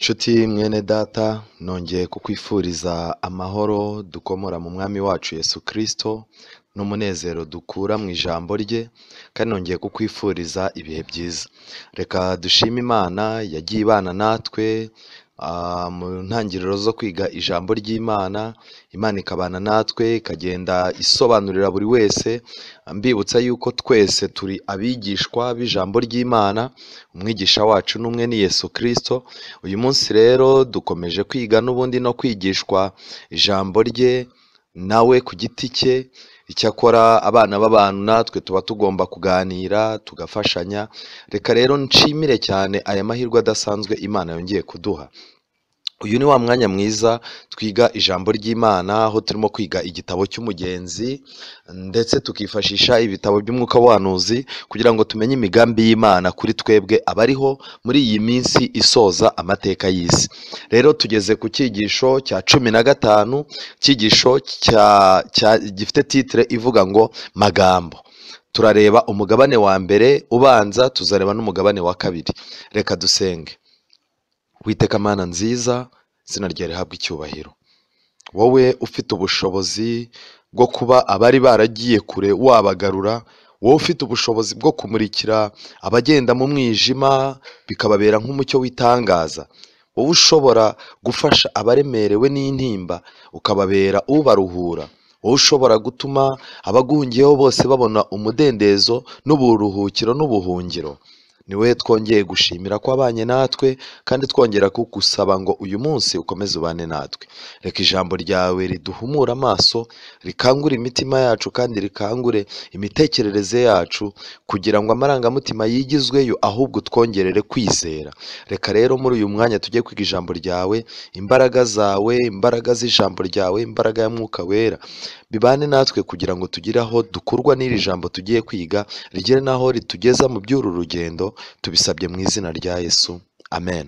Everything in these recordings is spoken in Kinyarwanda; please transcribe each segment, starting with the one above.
Nshuti mwene data, nongeye kukwifuriza amahoro dukomora mu mwami wacu Yesu Kristo n'umunezero dukura mu ijambo rye, kandi nongeye kukwifuriza ibihe byiza. Reka dushime Imana yagiye ibana natwe mu ntangiriro zo kwiga ijambo ry'Imana. Imana ikabana natwe, ikagenda isobanurira buri wese, mbibutsa yuko twese turi abigishwa b'ijambo ry'Imana. Umwigisha wacu n'umwe ni Yesu Kristo. Uyu munsi rero dukomeje kwiga n'ubundi no kwigishwa ijambo rye nawe ku giti cye. Icyakora abana b'abantu natwe tuba tugomba kuganira tugafashanya. Reka rero nshimire cyane aya mahirwe adasanzwe Imana yongeye kuduha. Uyu ni wa mwanya mwiza twiga ijambo ry'Imana, aho turimo kwiga igitabo cy'Umugenzi ndetse tukifashisha ibitabo by'umwuka w'ubuhanuzi kugira ngo tumenye imigambi y'Imana kuri twebwe abariho muri iyi minsi isoza amateka y'isi. Rero tugeze ku cyigisho cya 15, cyigisho gifite titre ivuga ngo Magambo. Turareba umugabane wa mbere ubanza, tuzareba n'umugabane wa kabiri. Reka dusenge. Witeka Mana nziza, izina ryawe rihabwe icyubahiro. Wowe ufite ubushobozi bwo kuba abari baragiye kure wabagarura, wowe ufite ubushobozi bwo kumurikira abagenda mu mwijima bikababera nk'umucyo w'itangaza, wowe ushobora gufasha abaremerewe n'intimba ukababera ubaruhura, wowe ushobora gutuma abaguhungiyeho bose babona umudendezo n'uburuhukiro n'ubuhungiro. Ni we twongeye gushimira ko wabanye natwe, kandi twongera kugusaba ngo uyu munsi ukomeze ubane natwe. Reka ijambo ryawe riduhumura amaso, rikangure imitima yacu kandi rikangure imitekerereze yacu, kugira ngo amarangamutima yigizweyo ahubwo twongerere kwizera. Reka rero muri uyu mwanya tujye kwiga ijambo ryawe, imbaraga zawe, imbaraga z'ijambo ryawe, imbaraga ya Mwuka Wera bibane natwe kugira ngo tugire aho dukurwa n'iri jambo tugiye kwiga, rigere naho ritugeza mu by'uru rugendo. Tubisabye mu izina rya Yesu, amen.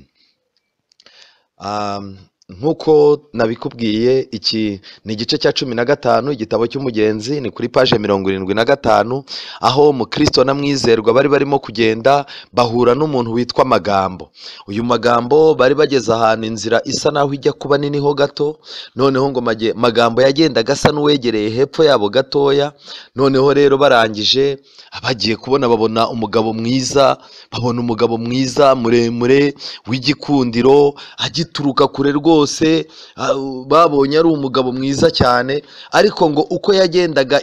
Nk'uko nabikubwiye, iki ni igice cya 15, igitabo cy'Umugenzi. Ni kuri paje 75, aho umukristo na mwizerwa bari barimo kugenda bahura n'umuntu witwa Magambo. Uyu Magambo bari bageze ahantu inzira isa naho ijya kuba nini ho gato. Noneho ngo Magambo yagendaga asa n'uwegereye hepfo yabo gatoya. Noneho rero barangije bagiye kubona, babona umugabo mwiza, muremure w'igikundiro, agituruka kure rwose. Babonye ari umugabo mwiza cyane, ariko ngo uko yagendaga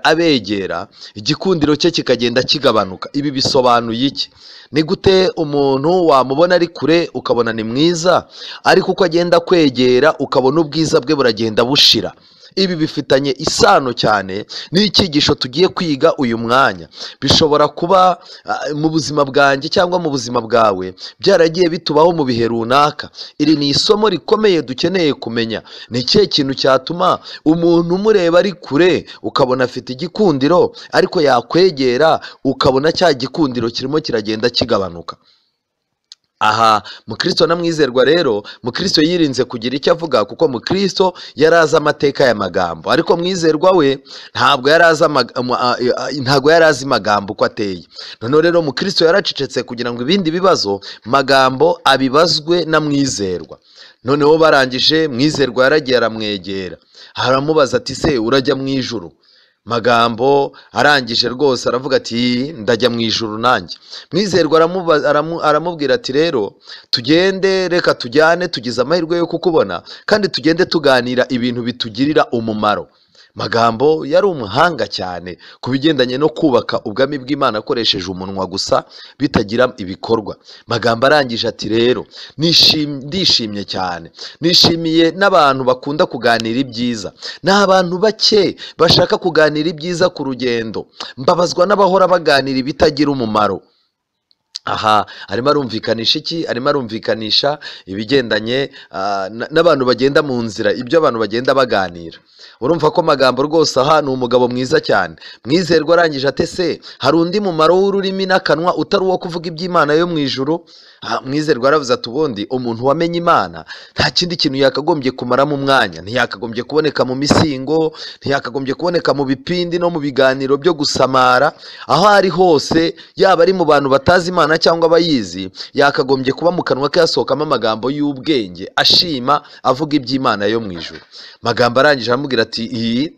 abegera igikundiro cye kikagenda kigabanuka. Ibi bisobanuye iki? Ni gute umuntu wamubona ari kure ukabona ni mwiza, ariko uko agenda kwegera ukabona ubwiza bwe buragenda bushira? Ibi bifitanye isano cyane n'icyigisho tugiye kwiga uyu mwanya. Bishobora kuba mu buzima bwanjye cyangwa mu buzima bwawe byaragiye bitubaho mu bihe runaka. Iri ni isomo rikomeye dukeneye kumenya. Ni ikihe kintu cyatuma umuntu umureba ari kure ukabona afite igikundiro, ariko yakwegera ukabona cya gikundiro kirimo kiragenda kigabanuka? Aha mukristo na mwizerwa rero, mukristo yirinze kugira icyo avuga kuko mukristo yarazi amateka ya Magambo, ariko mwizerwa we ntabwo yarazi Magambo uko ateye. Noneho rero mukristo yaracecetse kugira ngo ibindi bibazo Magambo abibazwe na mwizerwa. Noneho barangije, mwizerwa yaragiye aramwegera, aramubaza ati se urajya mu ijuru? Magambo arangije rwose aravuga ati ndajya mu ijuru nanjye. Mwizerwa aramubwira ati rero tugende, reka tujyane, tugize amahirwe yo kukubona, kandi tugende tuganira ibintu bitugirira umumaro. Magambo yari umuhanga cyane ku bigendanye no kubaka ubwami bw'Imana akoresheje umunwa gusa bitagira ibikorwa. Magambo arangije ati rero ndishimye cyane, nishimiye n'abantu bakunda kuganira ibyiza. N'abantu bake bashaka kuganira ibyiza ku rugendo, mbabazwa n'abahora baganira ibitagira umumaro. Aha arimo arumvikanisha iki? Arimo arumvikanisha ibigendanye n'abantu bagenda mu nzira, ibyo abantu bagenda baganira. Urumva ko Magambo rwose aha ni umugabo mwiza cyane. Mwizerwa arangije ate se hari undi mumaro w'ururimi n'akanwa utari uwo kuvuga iby'Imana yo mu ijuru? Mwizerwa aravuze ati ubundi umuntu wamenye Imana nta kindi kintu yakagombye kumaramo umwanya. Ntiyakagombye kuboneka mu misingo, ntiyakagombye kuboneka mu bipindi no mu biganiro byo gusamara. Aho ari hose, yaba ari mu bantu batazi Imana y'Imana cyangwa abayizi yakagombye kuba mu kanwa ke yasohokamo amagambo y'ubwenge ashima avuga iby'Imana yo mu ijuru. Magambo arangije aramubwira ati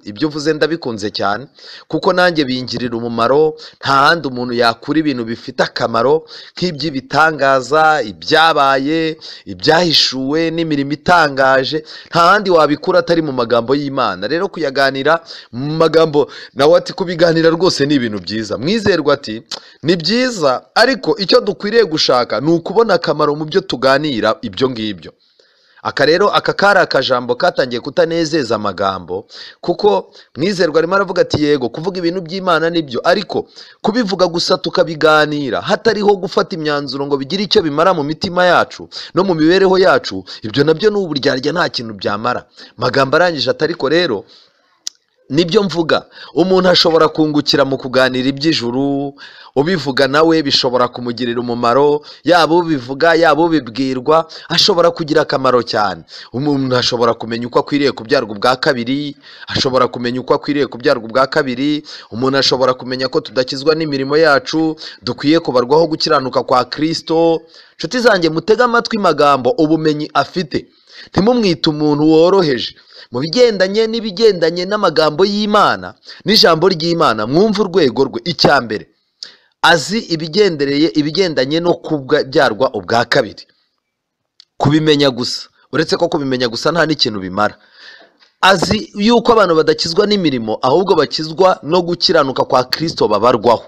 ibyo uvuze ndabikunze cyane kuko nanjye bingirira umumaro. Nta handi umuntu yakura ibintu bifite akamaro nk'iby'ibitangaza, ibyabaye, ibyahishuwe n'imirimo itangaje. Nta handi wabikura atari mu magambo y'Imana. Rero kuyaganira mu magambo nawe ati kubiganira rwose ni ibintu byiza. Mwizerwa ati ni byiza, ariko icyo dukwiriye gushaka ni ukubona akamaro mu byo tuganira ibyo ngibyo. Aka rero aka kari akajambo katangiye kutanezeza Magambo, kuko Mwizerwa arimo aravuga ati yego kuvuga ibintu by'Imana nibyo, ariko kubivuga gusa tukabiganira hatariho gufata imyanzuro ngo bigire icyo bimara mu mitima yacu no mu mibereho yacu, ibyo nabyo ni uburyarya, nta kintu byamara. Magambo arangije ati ariko rero nibyo mvuga, umuntu ashobora kungukira mu kuganira iby'ijuru, ubivuga nawe bishobora kumugirira umumaro, yaba ubivuga yaba ubibwirwa ashobora kugira akamaro cyane. Umuntu ashobora kumenya uko akwiriye kubyarwa ubwa kabiri, ashobora kumenya uko akwiriye kubyarwa ubwa kabiri. Umuntu ashobora kumenya ko tudakizwa n'imirimo yacu, dukwiye kubarwaho gukiranuka kwa Kristo. Nshuti zanjye, mutega amatwi Magambo ubumenyi afite, ntimumwite umuntu woroheje mu bigendanye n'ibigendanye n'amagambo y'Imana n'ijambo ry'Imana. Mwumve urwego rwe. Icya mbere, azi ibigendanye no kubyarwa ubwa kabiri. Kubimenya gusa, uretse ko kubimenya gusa nta n'ikintu bimara. Azi yuko abantu badakizwa n'imirimo ahubwo bakizwa no gukiranuka kwa Kristo babarwaho.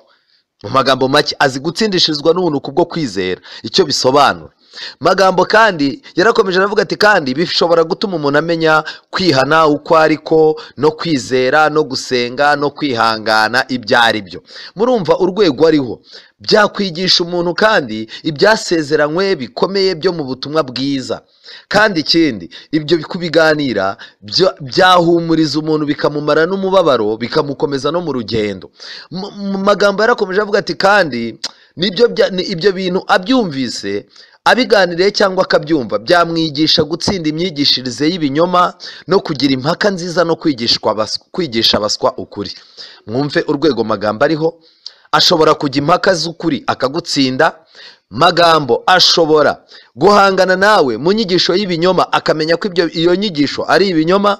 Mu magambo make, azi gutsindishirizwa n'ubuntu kubwo kwizera icyo bisobanura. Magambo kandi yarakomeje aravuga ati kandi bishobora gutuma umuntu amenya kwihana uko ariko, no kwizera no gusenga no kwihangana ibyo ari byo. Murumva urwego ariho. Byakwigisha umuntu kandi ibyasezeranywe bikomeye byo mu butumwa bwiza. Kandi ikindi, ibyo kubiganira byahumuriza umuntu bikamumara n'umubabaro, bikamukomeza no mu rugendo. Magambo yarakomeje avuga ati kandi ibyo bintu abyumvise, abiganiriye cyangwa akabyumva, byamwigisha gutsinda imyigishirize y'ibinyoma no kugira impaka nziza no kwigisha abaswa ukuri. Mwumve urwego Magambo ariho. Ashobora kujya impaka z'ukuri akagutsinda. Magambo ashobora guhangana nawe mu nyigisho y'ibinyoma akamenya ko iyo nyigisho ari ibinyoma.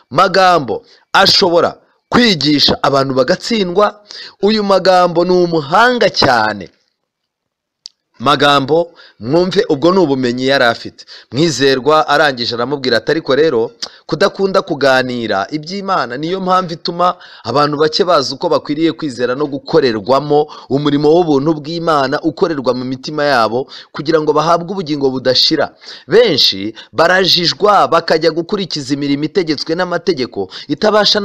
Magambo ashobora kwigisha abantu bagatsindwa. Uyu Magambo ni umuhanga cyane. Magambo mwumve, ubwo ni ubumenyi yari afite. Mwizerwa arangije aramubwira ati ariko rero kudakunda kuganira iby'Imana niyo mpamvu ituma abantu bake bazi uko bakwiriye kwizera no gukorerwamo umurimo w'ubuntu bw'Imana ukorerwa mu mitima yabo kugira ngo bahabwe ubugingo budashira. Benshi barajijwa bakajya gukurikiza imirimo itegetswe n'amategeko itabashisha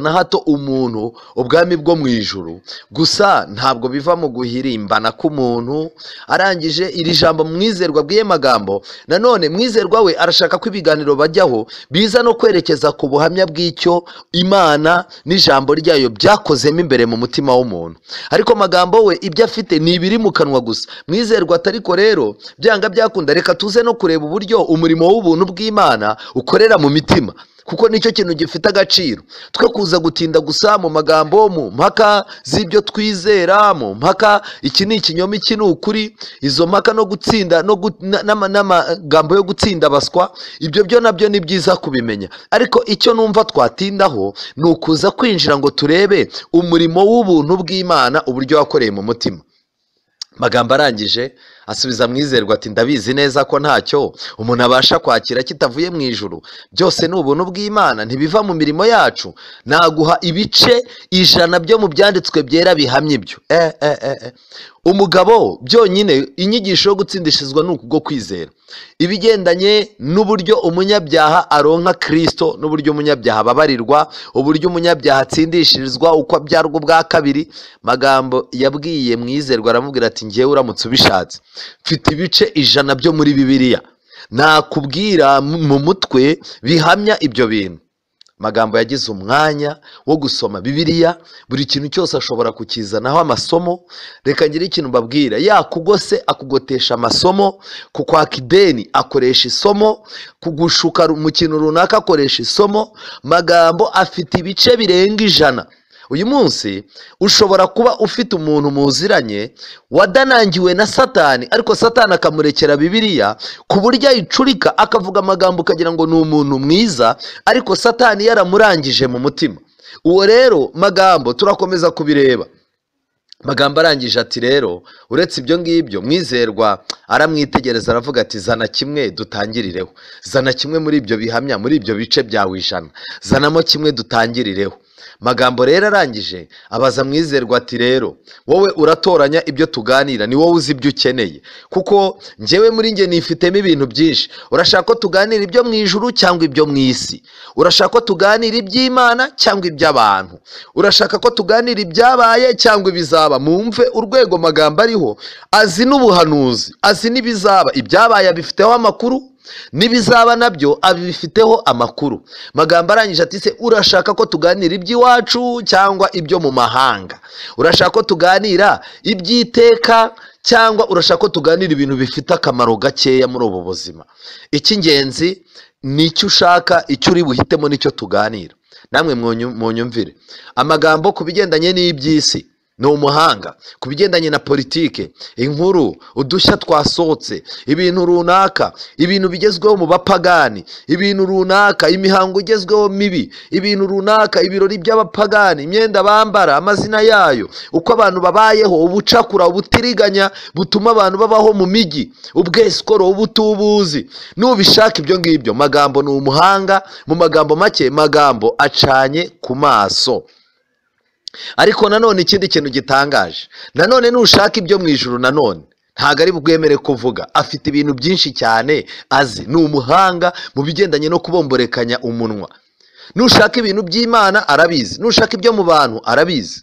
na hato umuntu ubwami bwo mu ijuru. Gusa ntabwo biva mu guhirimbana k'umuntu. Arangije iri jambo Mwizerwa bwiye Magambo. Nanone Mwizerwa we arashaka ko ibiganiro bajyaho biza no kwerekeza ku buhamya bw'icyo Imana n'ijambo ryayo byakozemo imbere mu mutima w'umuntu. Ariko Magambo we ibyo afite ni ibiri mu kanwa gusa. Mwizerwa atariko rero byanga byakunda, reka tuze no kureba uburyo umurimo w'ubuntu bw'Imana ukorera mu mitima, kuko nicyo kintu gifite agaciro. Twe kuza gutinda gusa mu magambo, mu mpaka z'ibyo twizera, mu mpaka iki ni ikinyoma iki ni ukuri, izo mpaka no gutsinda n'amagambo yo gutsinda abaswa, ibyo byo nabyo ni byiza kubimenya. Ariko icyo numva twatindaho ni ukuza kwinjira ngo turebe umurimo w'ubuntu bw'Imana uburyo wakoreye mu mutima. Magambo arangije asubiza Mwizerwa ati ndabizi neza ko ntacyo umuntu abasha kwakira kitavuye mu ijuru. Byose ni ubuntu bw'Imana, ntibiva mu mirimo yacu. Naguha ibice 100 byo mu byanditswe byera bihamye ibyo. Umugabo byonyine inyigisho yo gutsindishizwa ni ukubwo kwizera. Ibigendanye n'uburyo umunyabyaha aronka Kristo, n'uburyo umunyabyaha babarirwa, uburyo umunyabyaha atsindishirizwa uko abyarwa ubwa kabiri. Magambo yabwiye Mwizerwa aramubwira ati ngewe uramutse ubishatse mfite ibice 100 byo muri Bibiliya nakubwira mu mutwe bihamya ibyo bintu. Magambo yagize umwanya wo gusoma Bibiliya, buri kintu cyose ashobora kukizanaho amasomo. Reka ngire ikintu mbabwira, yakugose akugotesha amasomo, kukwaka ideni akoresha isomo, kugushuka mu kintu runaka akoresha isomo. Magambo afite ibice birenga 100. uyu munsi ushobora kuba ufite umuntu muziranye wadanangiwe na Satani, ariko Satani akamurekera Bibiliya ku buryo ayicurika akavuga amagambo ukagira ngo ni umuntu mwiza, ariko Satani yaramurangije mu mutima. Uwo rero Magambo turakomeza kubireba. Magambo arangije ati rero uretse ibyo ngibyo, Mwizerwa aramwitegereza aravuga ati zana kimwe dutangirireho, zana kimwe muri ibyo bihamya, muri ibyo bice byawe 100, zanamo kimwe dutangirireho. Magambo rero arangije abaza Mwizerwa ati rero wowe uratoranya ibyo tuganira, ni wowe uzi ibyo ukeneye, kuko njyewe muri nge nifitemo ibintu byinshi. Urashaka ko tuganira ibyo mu ijuru cyangwa ibyo mu isi? Urashaka ko tuganira iby'Imana cyangwa iby'abantu? Urashaka ko tuganira ibyabaye cyangwa ibizaba? Mumve urwego Magambo ariho, azi n'ubuhanuzi, azi n'ibizaba. Ibyabaye abifiteho amakuru, n'ibizaba nabyo abifiteho amakuru. Magambo arangije ati se urashaka ko tuganira iby'iwacu cyangwa ibyo mu mahanga? Urashaka ko tuganira iby'iteka cyangwa urashaka ko tuganira ibintu bifite akamaro gakeya muri ubu buzima? Icy'ingenzi ni icyo ushaka, icyo uri buhitemo nicyo tuganira. Namwe munyumvire, Amagambo ku bigendanye n'iby'isi ni umuhanga, ku bigendanye na politike, inkuru, udushya twasohotse, ibintu runaka, ibintu bigezweho mu bapagani, ibintu runaka, imihango igezweho mibi, ibintu runaka, ibirori by'abapagani, imyenda bambara, amazina yayo, uko abantu babayeho, ubucakura, ubutiriganya butuma abantu babaho mu migi, ubwesikoro, ubutubuzi. Nubishaka ibyo ngibyo, Magambo ni umuhanga. Mu magambo make, Magambo acanye ku maso. Ariko nanone ikindi kintu gitangaje, nanone nushaka ibyo mu ijuru, nanone ntago ari bwemere kuvuga. Afite ibintu byinshi cyane azi, ni umuhanga mu bigendanye no kubomborekanya umunwa. Nushaka ibintu by'Imana arabizi, nushaka ibyo mu bantu arabizi.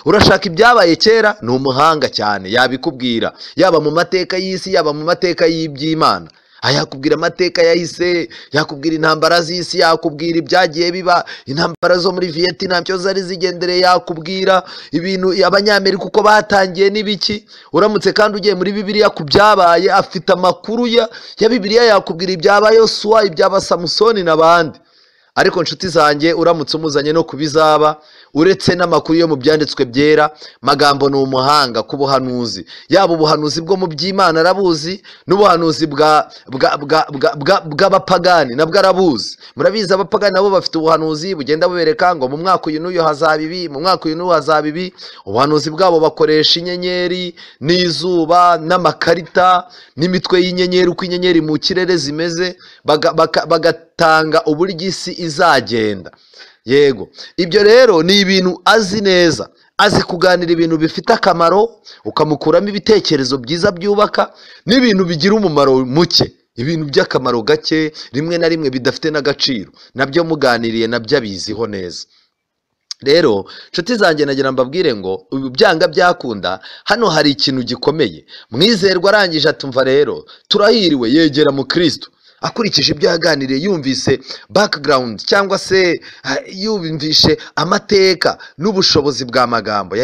Urashaka ibyabaye kera, ni umuhanga cyane, yabikubwira, yaba mu mateka y'isi yaba mu mateka y'iby'Imana. Yakubwira amateka yahise, yakubwira intambara z'isi, yakubwira ibyagiye biba, intambara zo muri Vietnam cyo zari zigendereye, yakubwira ibintu abanyamerika uko batangiye n'ibiki. Uramutse kandi ugiye muri Bibiliya ku byabaye, afite amakuru ya Bibiliya, yakubwira ibyaba Yosuwa, ibyaba Samusoni n'abandi. Ariko nshuti zanjye, uramutse umuzanye no kubizaba, uretse n'amakuru yo mu byanditswe byera, Magambo ni umuhanga ku buhanuzi. Yaba ubuhanuzi bwo mu by'Imana arabuzi, n'ubuhanuzi bw'abapagani nabwo arabuzi. Murabizi abapagani nabo bafite ubuhanuzi bugenda bubereka ngo mu mwaka uyu n'uyu hazaba ibi, mu mwaka uyu n'uyu hazaba ibi. Ubuhanuzi bwabo bakoresha inyenyeri n'izuba n'amakarita n'imitwe y'inyenyeri, uko inyenyeri mu kirere zimeze, bagatanga uburyo isi izagenda. Yego, ibyo rero ni ibintu azi neza. Azi kuganira ibintu bifite akamaro, ukamukuramo ibitekerezo byiza byubaka, n'ibintu bigira umumaro muke, ibintu by'akamaro gake, rimwe na rimwe bidafite n'agaciro, nabyo muganiriye nabyo abiziho neza. Rero nshuti zanjye, nagira mbabwire ngo ubu byanga byakunda, hano hari ikintu gikomeye. Mwizerwa arangije atumva rero turahiriwe, yegera mu Kristo. Akurikije ibyo yaganiriye, yumvise background cyangwa se yumvishe amateka n'ubushobozi bwa Magambo.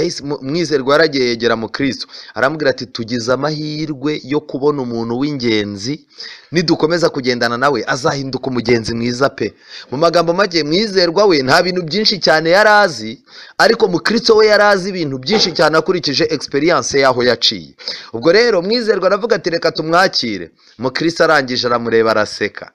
Mwizerwa yaragiye yegera mu Kristo, aramubwira ati tugize amahirwe yo kubona umuntu w'ingenzi, nidukomeza kugendana nawe azahinduka umugenzi mwiza pe. Mu magambo make, Mwizerwa we nta bintu byinshi cyane yarazi, ariko mu Kristo we yarazi ibintu byinshi cyane akurikije experience yaho yaciye. Ubwo rero Mwizerwa aravuga ati reka tumwakire. Mu Kristo arangije aramureba araseka.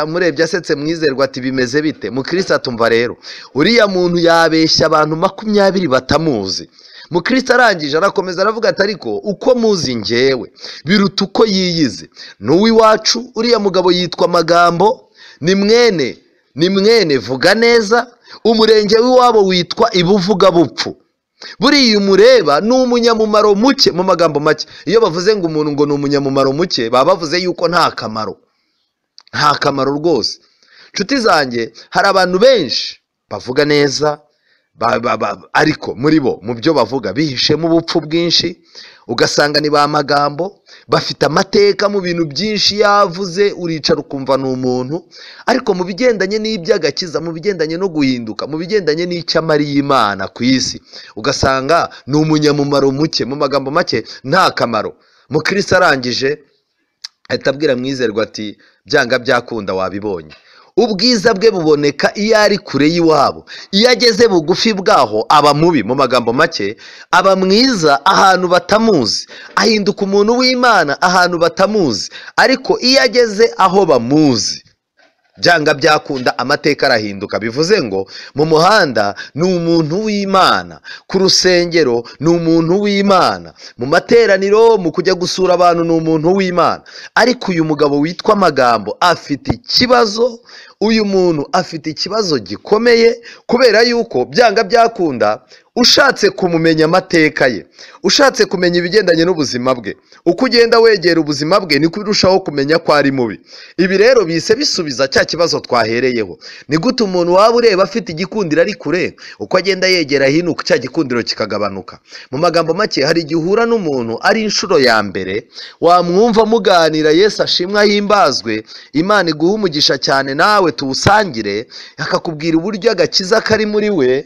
Murebye asetse, Mwizerwa ati bimeze bite? Mu Kristo atumva rero uriya muntu yabeshya abantu 20 batamuzi. Mu Kristo arangije arakomeza aravuga ati ariko uko muzi njyewe biruta uko yiyize. N'uwiwacu uriya mugabo yitwa Magambo, ni mwene vuga neza, umurenge w'iwabo witwa Ibuvuga bupfu. Buriya umureba ni umunyamumaro muke. Mu magambo make, iyo bavuze ngo umuntu ngo ni umunyamumaro muke, baba bavuze yuko nta kamaro rwose. Nshuti zanjye, hari abantu benshi bavuga neza, ariko muri bo mu byo bavuga bihishemo ubupfu bwinshi. Ugasanga ni ba Magambo, bafite amateka mu bintu byinshi yavuze, uricara ukumva ni umuntu. Ariko mu bigendanye n'iby'agakiza, mu bigendanye no guhinduka, mu bigendanye n'icyamariye Imana ku isi, ugasanga ni umunyamumaro muke. Mu magambo make, nta kamaro. Mu Kristo arangije ahita abwira Mwizerwa ati byanga byakunda wabibonye. ubwiza bwe buboneka iyo ari kure y'iwabo. Iyo ageze bugufi bwaho aba mubi. Mu magambo make, aba mwiza ahantu batamuzi, ahinduka umuntu w'Imana ahantu batamuzi. Ariko iyo ageze aho bamuzi, byanga byakunda amateka arahinduka. Bivuze ngo mu muhanda ni umuntu w'Imana, ku rusengero ni umuntu w'Imana, mu materaniro, mu kujya gusura abantu ni umuntu w'Imana. Ariko uyu mugabo witwa Magambo afite ikibazo. Uyu muntu afite ikibazo gikomeye, kubera yuko byanga byakunda ushatse kumumenya amateka ye, ushatse kumenya ibigendanye n'ubuzima bwe, uko ugenda wegera ubuzima bwe niko urushaho kumenya ko ari mubi. Ibi rero bise bisubiza cya kibazo twahereyeho. Ni gute umuntu waba ureba afite igikundiro ari kure, uko agenda yegera hino cya gikundiro kikagabanuka? Mu magambo make, hari igihe uhura n'umuntu ari inshuro ya mbere, wamwumva muganira, Yesu ashimwe ahimbazwe, Imana iguha umugisha cyane, nawe tuwusangire, akakubwira uburyo agakiza kari muri we,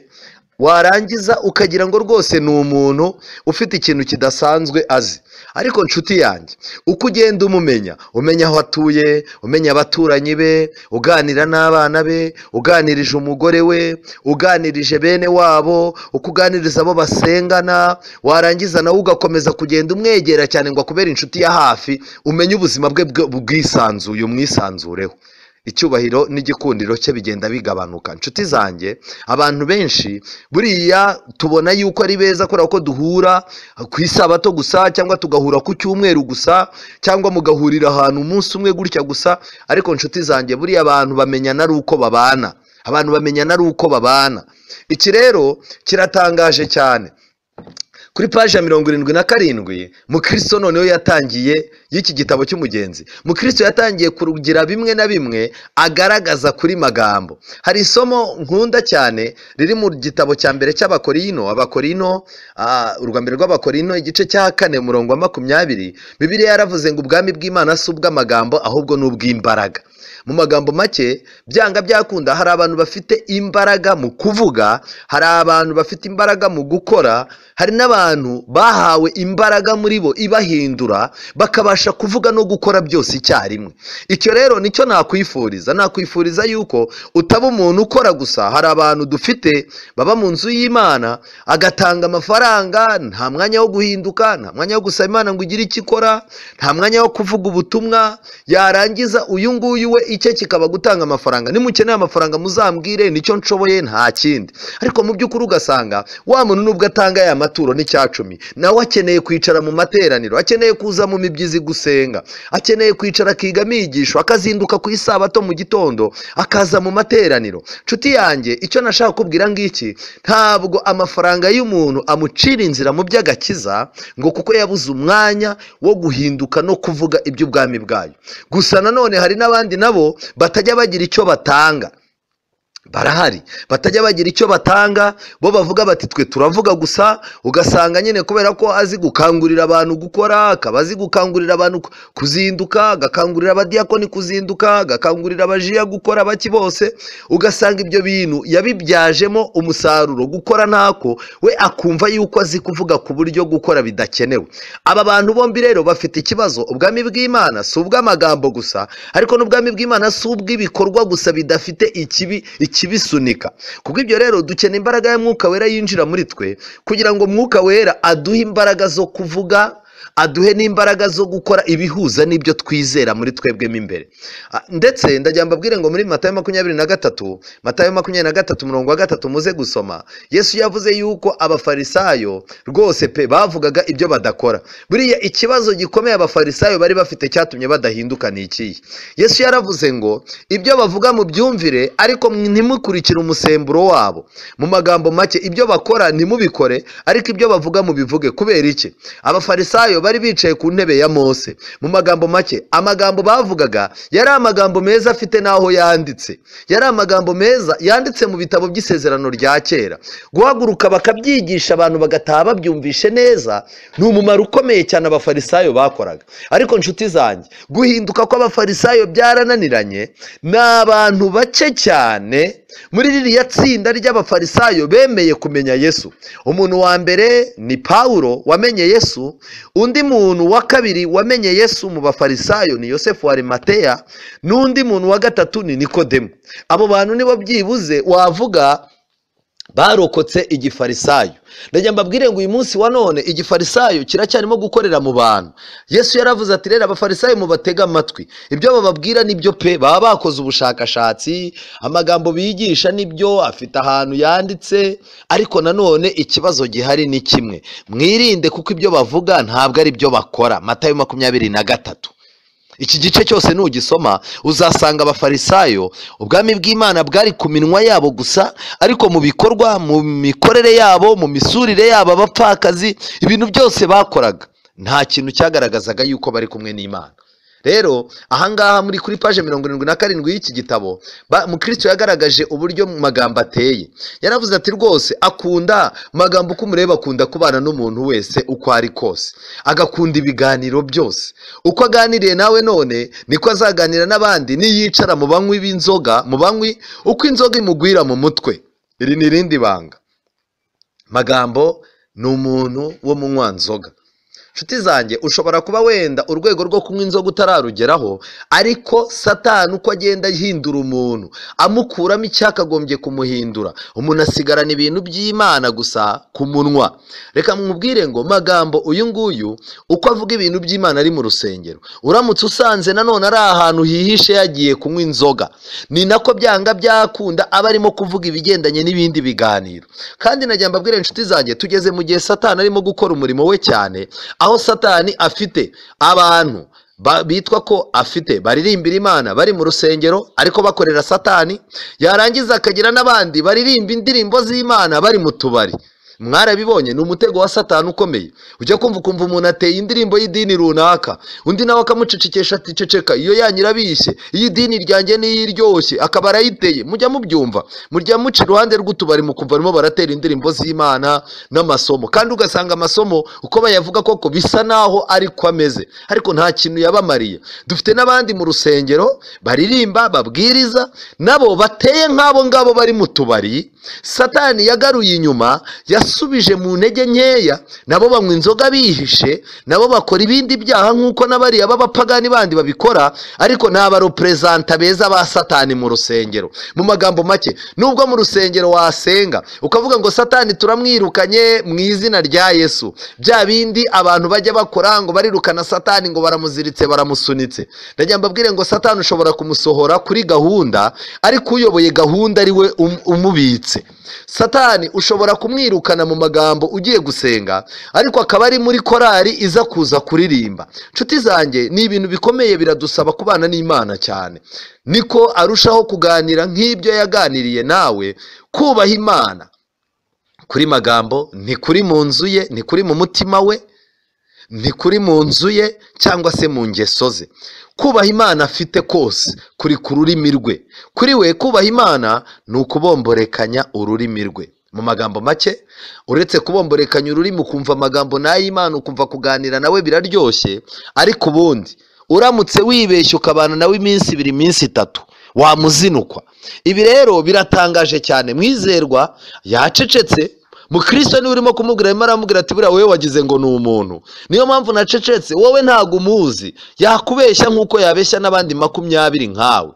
warangiza ukagira ngo rwose ni umuntu ufite ikintu kidasanzwe azi. Ariko nshuti yanjye, uko ugenda umenya aho atuye, umenya abaturanyi be, uganira n'abana be, uganirije umugore we, uganirije bene wabo, uko uganiriza abo basengana, warangiza nawe ugakomeza kugenda umwegera cyane ngo akubere inshuti ya hafi, umenye ubuzima bwe bwisanzuye, umwisanzureho. Icyubahiro n'igikundiro cye bigenda bigabanuka. Nshuti zanjye, abantu benshi buriya tubona yuko ari beza kubera ko duhura ku isabato gusa, cyangwa tugahura ku cyumweru gusa, cyangwa mugahurira ahantu umunsi umwe gutya gusa. Ariko nshuti zanjye, buriya abantu bamenyana ari uko babana. Abantu bamenyana ari uko babana. Iki rero kiratangaje cyane. Kuri paji ya 77 Mukristo noneho yatangiye y'iki gitabo cy'Umugenzi. Mukristo yatangiye kurugira bimwe na bimwe agaragaza kuri Magambo. Hari isomo nkunda cyane riri mu gitabo cya mbere cy'Abakorino, urwa mbere rw'Abakorino igice cya 4 umurongo wa 20. Bibiliya yaravuze ngo ubwami bw'Imana si ubw'amagambo ahubwo ni ubw'imbaraga. Mu magambo make, byanga byakunda hari abantu bafite imbaraga mu kuvuga, hari abantu bafite imbaraga mu gukora, hari n'abantu bahawe imbaraga muri bo ibahindura bakabasha kuvuga no gukora byose icyarimwe. Icyo rero nicyo nakwifuriza yuko utaba umuntu ukora gusa. Hari abantu dufite baba mu nzu y'Imana, agatanga amafaranga, nta mwanya wo guhinduka, nta mwanya wo gusaba Imana ngo igire icyo ikora, nta mwanya wo kuvuga ubutumwa. Yarangiza uyu nguyu we icye kikaba gutanga amafaranga. Nimukeneye amafaranga muzambwire, nicyo nshoboye, nta kindi. Ariko mu by'ukuri ugasanga wa muntu nubwo atanga ya maturo n'icya 10, nawe akeneye kwicara mu materaniro, akeneye kuza mu mibyizi gusenga, akeneye kwicara akiga amigisho, akazinduka ku isabato mu gitondo akaza mu materaniro. Nshuti yanjye, icyo nashaka kubwira ngiki, ntabwo amafaranga y'umuntu amucira inzira mu by'agakiza ngo kuko yabuze umwanya wo guhinduka no kuvuga iby'ubwami bwayo. Gusa nanone hari n'abandi nabo batajya bagira icyo batanga. Barahari batajya bagira icyo batanga, bo bavuga bati twe turavuga gusa. Ugasanga nyine kubera ko azi gukangurira abantu gukora, akaba azi gukangurira abantu kuzinduka, agakangurira abadiyakoni kuzinduka, agakangurira abajiya gukora, baki bose. Ugasanga ibyo bintu yabibyajemo umusaruro gukora ntako, we akumva yuko azi kuvuga ku buryo gukora bidakenewe. Aba bantu bombi rero bafite ikibazo. Ubwami bw'Imana si ubw'amagambo gusa, ariko n'ubwami bw'Imana si ubw'ibikorwa gusa bidafite ikibisunika. Kuko ibyo rero dukeneye imbaraga ya Mwuka Wera yinjira muri twe, kugira ngo Mwuka Wera aduhe imbaraga zo kuvuga, aduhe n'imbaraga zo gukora ibihuza n'ibyo twizera muri twebwemo imbere. Ndetse ndagira mbabwire ngo muri Matayo 23 umurongo wa 3 muze gusoma, Yesu yavuze yuko abafarisayo rwose pe bavugaga ibyo badakora. Buriya ikibazo gikomeye abafarisayo bari bafite cyatumye badahinduka ni ikihe? Yesu yaravuze ngo ibyo bavuga mu byumvire, ariko ntimukurikire umusemburo wabo. Mu magambo make, ibyo bakora ntimubikore, ariko ibyo bavuga mubivuge. Kubera iki? Abafarisayo bari bicaye ku ntebe ya Mose. Mu magambo make, amagambo bavugaga yari amagambo meza afite naho yanditse, yari amagambo meza yanditse mu bitabo by'isezerano rya kera. Guhaguruka bakabyigisha abantu bagataha babyumvishe neza, ni umumaro ukomeye cyane abafarisayo bakoraga. Ariko nshuti zanjye, guhinduka kw'abafarisayo byarananiranye. Ni abantu bake cyane muri ririya tsinda ry'abafarisayo bemeye kumenya Yesu. Umuntu wa mbere ni Pawulo wamenye Yesu, undi muntu wa kabiri wamenye Yesu mu bafarisayo ni Yosefu wa Arimateya, n'undi muntu wa gatatu ni Nikodemu. Abo bantu nibo byibuze wavuga barokotse igifarisayo. Ndagira mbabwire ngo uyu munsi wa none igifarisayo kiracyarimo gukorera mu bantu. Yesu yaravuze ati rero abafarisayo mubatega amatwi, ibyo bababwira nibyo pe, baba bakoze ubushakashatsi, amagambo bigisha nibyo, afite ahantu yanditse, ariko nanone ikibazo gihari ni kimwe: mwirinde kuko ibyo bavuga ntabwo ari byo bakora. Matayo 23. Iki gice cyose nugisoma uzasanga abafarisayo ubwami bw'Imana bwari ku minwa yabo gusa, ariko mu bikorwa, mu mikorere yabo, mu misurire yabo, abapfakazi, ibintu byose bakoraga nta kintu cyagaragazaga yuko bari kumwe n'Imana. Rero ahangaha muri kuri page 77 y'iki gitabo Mukristo yagaragaje uburyo Magambo ateye. Yaravuze ati rwose akunda Magambo, uko umureba akunda kubana n'umuntu wese uko ari kose, agakunda ibiganiro byose. Uko aganiriye nawe none niko azaganira n'abandi, niyicara mu banywi b'inzoga, mu banywi uko inzoga imugwira mu mutwe. Iri ni irindi banga. Magambo ni umuntu wo mu nywanzoga. Nshuti zanjye, ushobora kuba wenda urwego rwo kunywa inzoga utararugeraho, ariko Satani uko agenda ahindura umuntu, amukuramo icyakagombye kumuhindura, umuntu asigarana ibintu by'Imana gusa ku munwa. Reka mwubwire ngo Magambo uyu nguyu uko avuga ibintu by'Imana ari mu rusengero, uramutse usanze nanone ari ahantu hihishe yagiye kunywa inzoga, ni nako byanga byakunda aba arimo kuvuga ibigendanye n'ibindi biganiro. Kandi nagira mbabwire inshuti zanjye, tugeze mu gihe Satani arimo gukora umurimo we cyane, aho Satani afite abantu bitwa ko afite baririmbira Imana bari mu rusengero ariko bakorera Satani, yarangiza akagira n'abandi baririmba indirimbo z'Imana bari mu tubari. Mwarabibonye, ni umutego wa Satani ukomeye. Ujya kumva umuntu ateye indirimbo y'idini runaka, undi nawe akamucecekesha ati ceceka, iyo yanyirabishye, iyi dini ryanjye niyiryoshye, akaba arayiteye. Mujya mubyumva, mujya muca iruhande rw'utubari mukumva barimo baratera indirimbo z'Imana n'amasomo, kandi ugasanga amasomo uko bayavuga koko bisa naho ariko ameze, ariko nta kintu yabamariye. Dufite n'abandi mu rusengero baririmba, babwiriza, nabo bateye nk'abo ngabo bari mu tubari. Satani yagaruye inyuma, yasubije mu ntege nkeya, nabo banywa inzoga bihishe, nabo bakora ibindi byaha nk'uko n'abariya b'abapagani bandi babikora, ariko ni abarepresenta beza ba Satani mu rusengero. Mu magambo make, nubwo mu rusengero wasenga ukavuga ngo Satani turamwirukanye mu izina rya Yesu, bya bindi abantu bajya bakora ngo barirukana Satani ngo baramuziritse baramusunitse, ndagira mbabwire ngo Satani ushobora kumusohora kuri gahunda, ariko uyoboye gahunda ari we umubitse. Satani ushobora kumwirukana mu magambo ugiye gusenga, ariko akaba ari muri korari iza kuza kuririmba. Nshuti zanjye, ni ibintu bikomeye, biradusaba kubana n'Imana cyane. Niko arushaho kuganira nk'ibyo yaganiriye nawe, kubaha Imana. Kuri Magambo ni kuri mu nzu ye, ni kuri mu mutima we, ni kuri mu nzu ye cyangwa se mu ngeso ze. Kubaha Imana afite kose kuri ku rurimi rwe. Kuri we kubaha Imana ni ukubomborekanya ururimi rwe. Mu magambo make, uretse kubomborekanya ururimi ukumva amagambo n'ay'Imana, ukumva kuganira nawe biraryoshye, ariko ubundi uramutse wibeshye ukabana nawe iminsi 2, iminsi 3, wamuzinukwa. Ibi rero biratangaje cyane. Mwizerwa yacecetse, Mukristo niwe urimo kumubwira, arimo aramubwira ati buriya wowe wagize ngo ni umuntu, niyo mpamvu nacecetse, wowe ntago umuzi. Yakubeshya nk'uko yabeshya n'abandi 20 nkawe.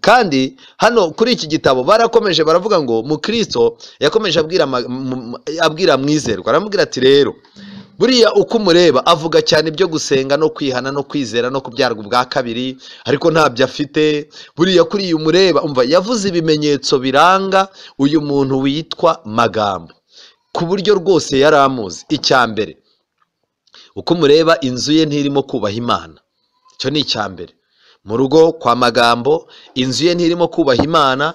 Kandi hano kuri iki gitabo barakomeje baravuga ngo Mukristo yakomeje abwira Mwizerwa, aramubwira ati rero buriya uko umureba avuga cyane ibyo gusenga no kwihana no kwizera no kubyarwa ubwa kabiri, ariko ntabyo afite. Buriya kuri uyu mureba, umva, yavuze ibimenyetso biranga uyu muntu witwa Magambo ku buryo rwose yari amuzi. Icya mbere, uko umureba inzu ye ntirimo kubaha Imana. Icyo ni icya mbere. Mu rugo kwa Magambo inzu ye ntirimo kubaha Imana,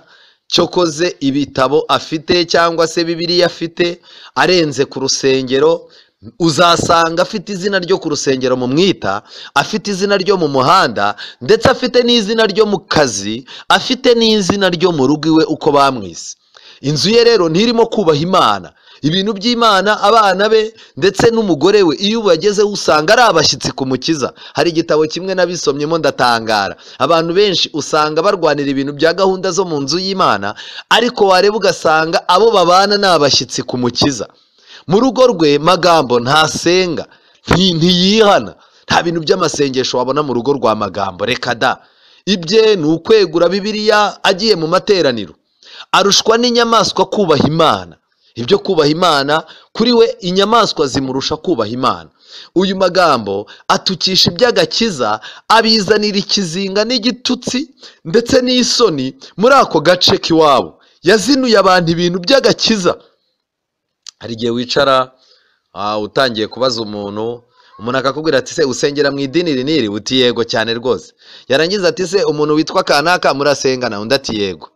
cyokoze ibitabo afite cyangwa se Bibiliya afite arenze ku rusengero. Uzasanga afite izina ryo ku rusengero mu mwita, afite izina ryo mu muhanda, ndetse afite n'izina ryo mu kazi, afite n'izina ryo mu rugo iwe uko bamwise. Inzu ye rero ntirimo kubaha Imana. ibintu by'Imana, abana be ndetse n'umugore we iyo bagezeho usanga ari abashyitsi ku Mukiza. Hari igitabo kimwe nabisomyemo ndatangara, abantu benshi usanga barwanira ibintu bya gahunda zo mu nzu y'Imana, ariko wareba ugasanga abo babana ni abashyitsi ku Mukiza. Mu rugo rwe Magambo ntasenga, ntiyihana, nta bintu by'amasengesho wabona mu rugo rwa Magambo, reka da. Ibye ni ukwegura Bibiliya agiye mu materaniro. Arushwa n'inyamaswa kubaha Imana. Ibyo kubaha Imana kuri we inyamaswa zimurusha kubaha Imana. Uyu Magambo atukisha iby'agakiza, abizanira ikizinga n'igitutsi ndetse n'isoni muri ako gace k'iwabo. Yazinuye abantu ibintu by'agakiza. Hari igihe wicara utangiye kubaza umuntu akakubwira ati se usengera mu idini riniri, uti yego cyane rwose. Yarangiza ati se umuntu witwa kanaka murasengana, undi ati yego.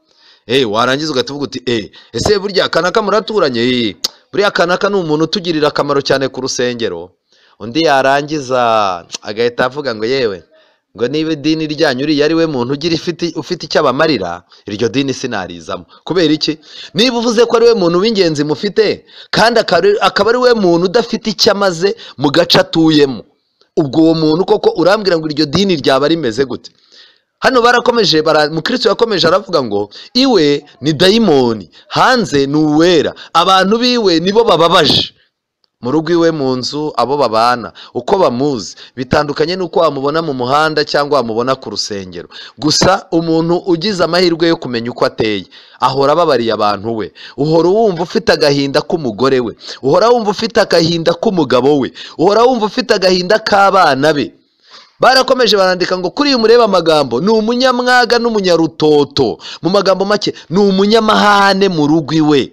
Warangiza ugatuvuga uti ese burya kanaka muraturanye? Buriya kanaka ni umuntu utugirira akamaro cyane ku rusengero. Undi yarangiza agahita avuga ngo yewe, ngo niba idini ryanyu uriya ari we muntu ugira ufite icyo abamarira, iryo dini sinarizamo. Kubera iki? Niba uvuze ko ari we muntu w'ingenzi mufite kandi akaba ari we muntu udafite icyo amaze mu gace atuyemo, ubwo uwo muntu koko urambwira ngo iryo dini ryaba rimeze gute? Hano barakomeje, Mukristo yakomeje aravuga ngo iwe ni dayimoni, hanze ni uwera, abantu biwe nibo bababaje. Mu rugo iwe, mu nzu, abo babana uko bamuzi bitandukanye n'uko wamubona mu muhanda cyangwa wamubona ku rusengero. Gusa umuntu ugize amahirwe yo kumenya uko ateye ahora ababariye abantu we. Uhora wumva ufite agahinda k'umugore we, uhora wumva ufite agahinda k'umugabo we, uhora wumva ufite agahinda k'abana be. Barakomeje barandika ngo kuri uyu mureba Magambo ni umunyamwaga n'umunyarutoto. Mu magambo make ni umunyamahane mu rugo iwe.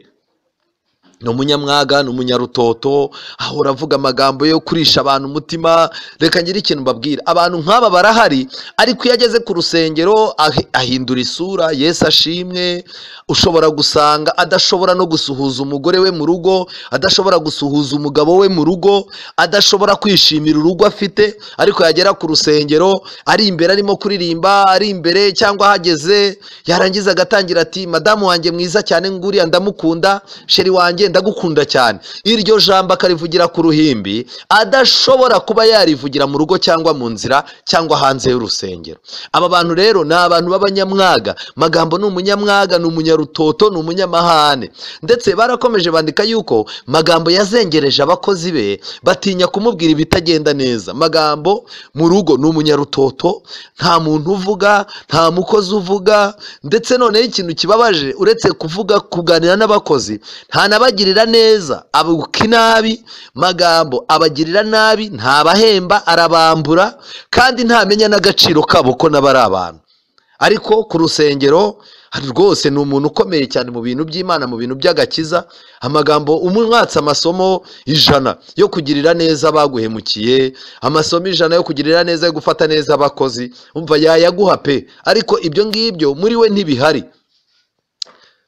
Ni umunyamwaga n'umunyarutoto, ahora avuga amagambo yo kurisha abantu umutima. Reka ngire ikintu mbabwira, abantu nk'aba barahari, ariko iyo ageze ku rusengero ahindura isura. Yesu ashimwe. Ushobora gusanga adashobora no gusuhuza umugore we mu rugo, adashobora gusuhuza umugabo we mu rugo, adashobora kwishimira urugo afite, ariko yagera ku rusengero ari imbere arimo kuririmba, ari imbere cyangwa ahageze yarangiza agatangira ati madamu wanjye mwiza cyane, nguriya ndamukunda, sheri wanjye ndagukunda cyane. Iryo jambo akarivugira ku ruhimbi, adashobora kuba yarivugira mu rugo cyangwa mu nzira cyangwa hanze y'urusengero. Aba bantu rero ni abantu b'abanyamwaga. Magambo ni umunyamwaga, ni umunyarutoto, ni umunyamahane. Ndetse barakomeje bandika yuko Magambo yazengereje abakozi be, batinya kumubwira ibitagenda neza. Magambo mu rugo ni umunyarutoto, nta muntu uvuga, nta mukozi uvuga. Ndetse noneho ikintu kibabaje, uretse kuvuga, kuganira n'abakozi, nta nabagirira neza, abuka inabi. Magambo abagirira nabi, ntabahemba, arabambura, kandi ntamenya n'agaciro kabo ko n'abari abantu. Ariko ku rusengero rwose ni umuntu ukomeye cyane mu bintu by'Imana, mu bintu by'agakiza. Amagambo umwatsa amasomo 100 yo kugirira neza abaguhemukiye, amasomo 100 yo kugirira neza, yo gufata neza abakozi, umva yayaguha pe. Ariko ibyo ngibyo muri we ntibihari.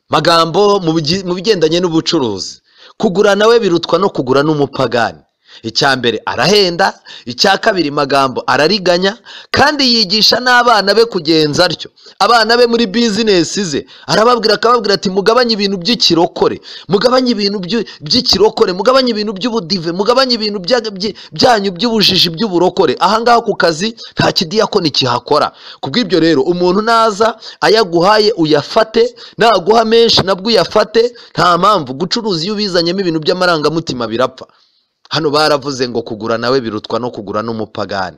Magambo mu bigendanye n'ubucuruzi, kugura nawe birutwa no kugura n'umupagani. Icyambere arahenda, icyakabiri Magambo arariganya, kandi yigisha n'abana be kugenza atyo. Abana be muri business ze arababwira, akababwira ati mugabanye ibintu by'ikirokore, mugabanye ibintu by'ikirokore, mugabanye ibintu by'ubudive, mugabanye ibintu byanyu by'ubujiji by'uburokore. Ahangaha ku kazi nta kidiyakoni kihakora. Kubw'ibyo rero umuntu naza ayaguhaye uyafate, naguha menshi nabwo uyafate. Nta mpamvu gucuruza iyo ubizanyemo ibintu by'amarangamutima birapfa. Hano baravuze ngo kugura nawe birutwa no kugura n'umupagani.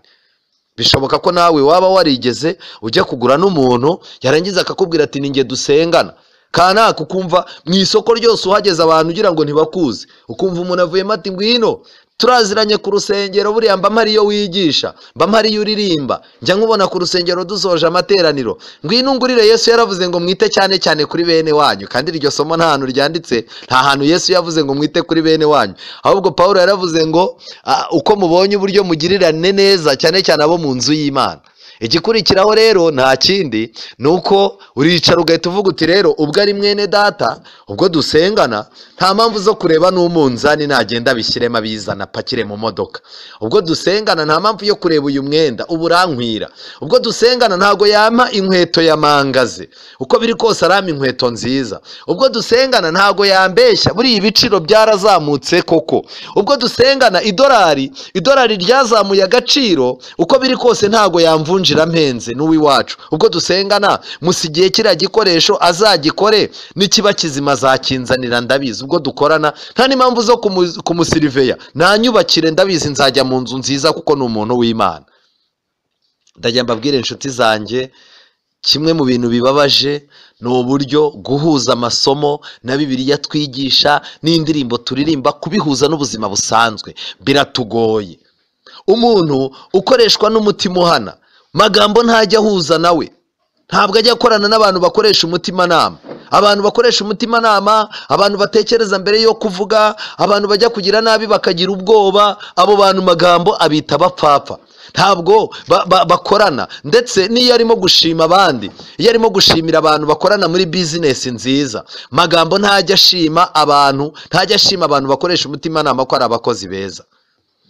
Bishoboka ko nawe waba warigeze ujya kugura n'umuntu, yarangiza akakubwira ati ninge dusengana, kanaka ukumva mu isoko ryose uhageze abantu ugira ngo ntibakuze, ukumva umuntu avuyemo ati ngwino turaziranye ku rusengero, buriya mba mpari iyo wigisha, mba mpari iyo uririmba, njya nkubona ku rusengero dusoje amateraniro, ngwino ungurire. Yesu yaravuze ngo mwite cyane cyane kuri bene wanyu, kandi iryo somo nta hantu ryanditse, nta hantu Yesu yavuze ngo mwite kuri bene wanyu. Ahubwo Pawulo yaravuze ngo uko mubonye uburyo mugirirane neza cyane cyane abo mu nzu y'Imana. igikurikiraho rero nta kindi ni uko uricara ugahita uvuga uti rero ubwo ari mwene data, ubwo dusengana nta mpamvu zo kureba n'umunzani nagenda bishyiremo abizana apakire mu modoka. Ubwo dusengana nta mpamvu yo kureba uyu mwenda ubu urankwira. Ubwo dusengana ntago yampa inkweto ya mangaze, uko biri kose arampa inkweto nziza. Ubwo dusengana ntago yambeshya, buriya ibiciro byarazamutse koko. Ubwo dusengana idolari ryazamuye agaciro, uko biri kose ntago yamvunjira mpenze n'uwiwacu. Ubwo dusengana musigiye kiriya gikoresho azagikore, nikiba kizima azakinzanira ndabizi. Ubwo dukorana nta n'impamvu zo kumusiriveya, nanyubakire ndabizi nzajya mu nzu nziza kuko ni umuntu w'Imana. Ndajya mbabwire inshuti zanjye, kimwe mu bintu bibabaje ni uburyo guhuza amasomo na Bibiliya twigisha n'indirimbo turirimba, kubihuza n'ubuzima busanzwe biratugoye. Umuntu ukoreshwa n'umutima uhana, Magambo ntajya ahuza nawe, ntabwo ajya akorana n'abantu bakoresha umutimanama. Abantu bakoresha umutimanama, abantu batekereza mbere yo kuvuga, abantu bajya kugira nabi bakagira ubwoba, abo bantu Magambo abita abapfapfa. Ntabwo bakorana. Ndetse n'iyo arimo gushima abandi, iyo arimo gushimira abantu bakorana muri bizinesi nziza, Magambo ntajya ashima abantu bakoresha umutimanama ko ari abakozi beza.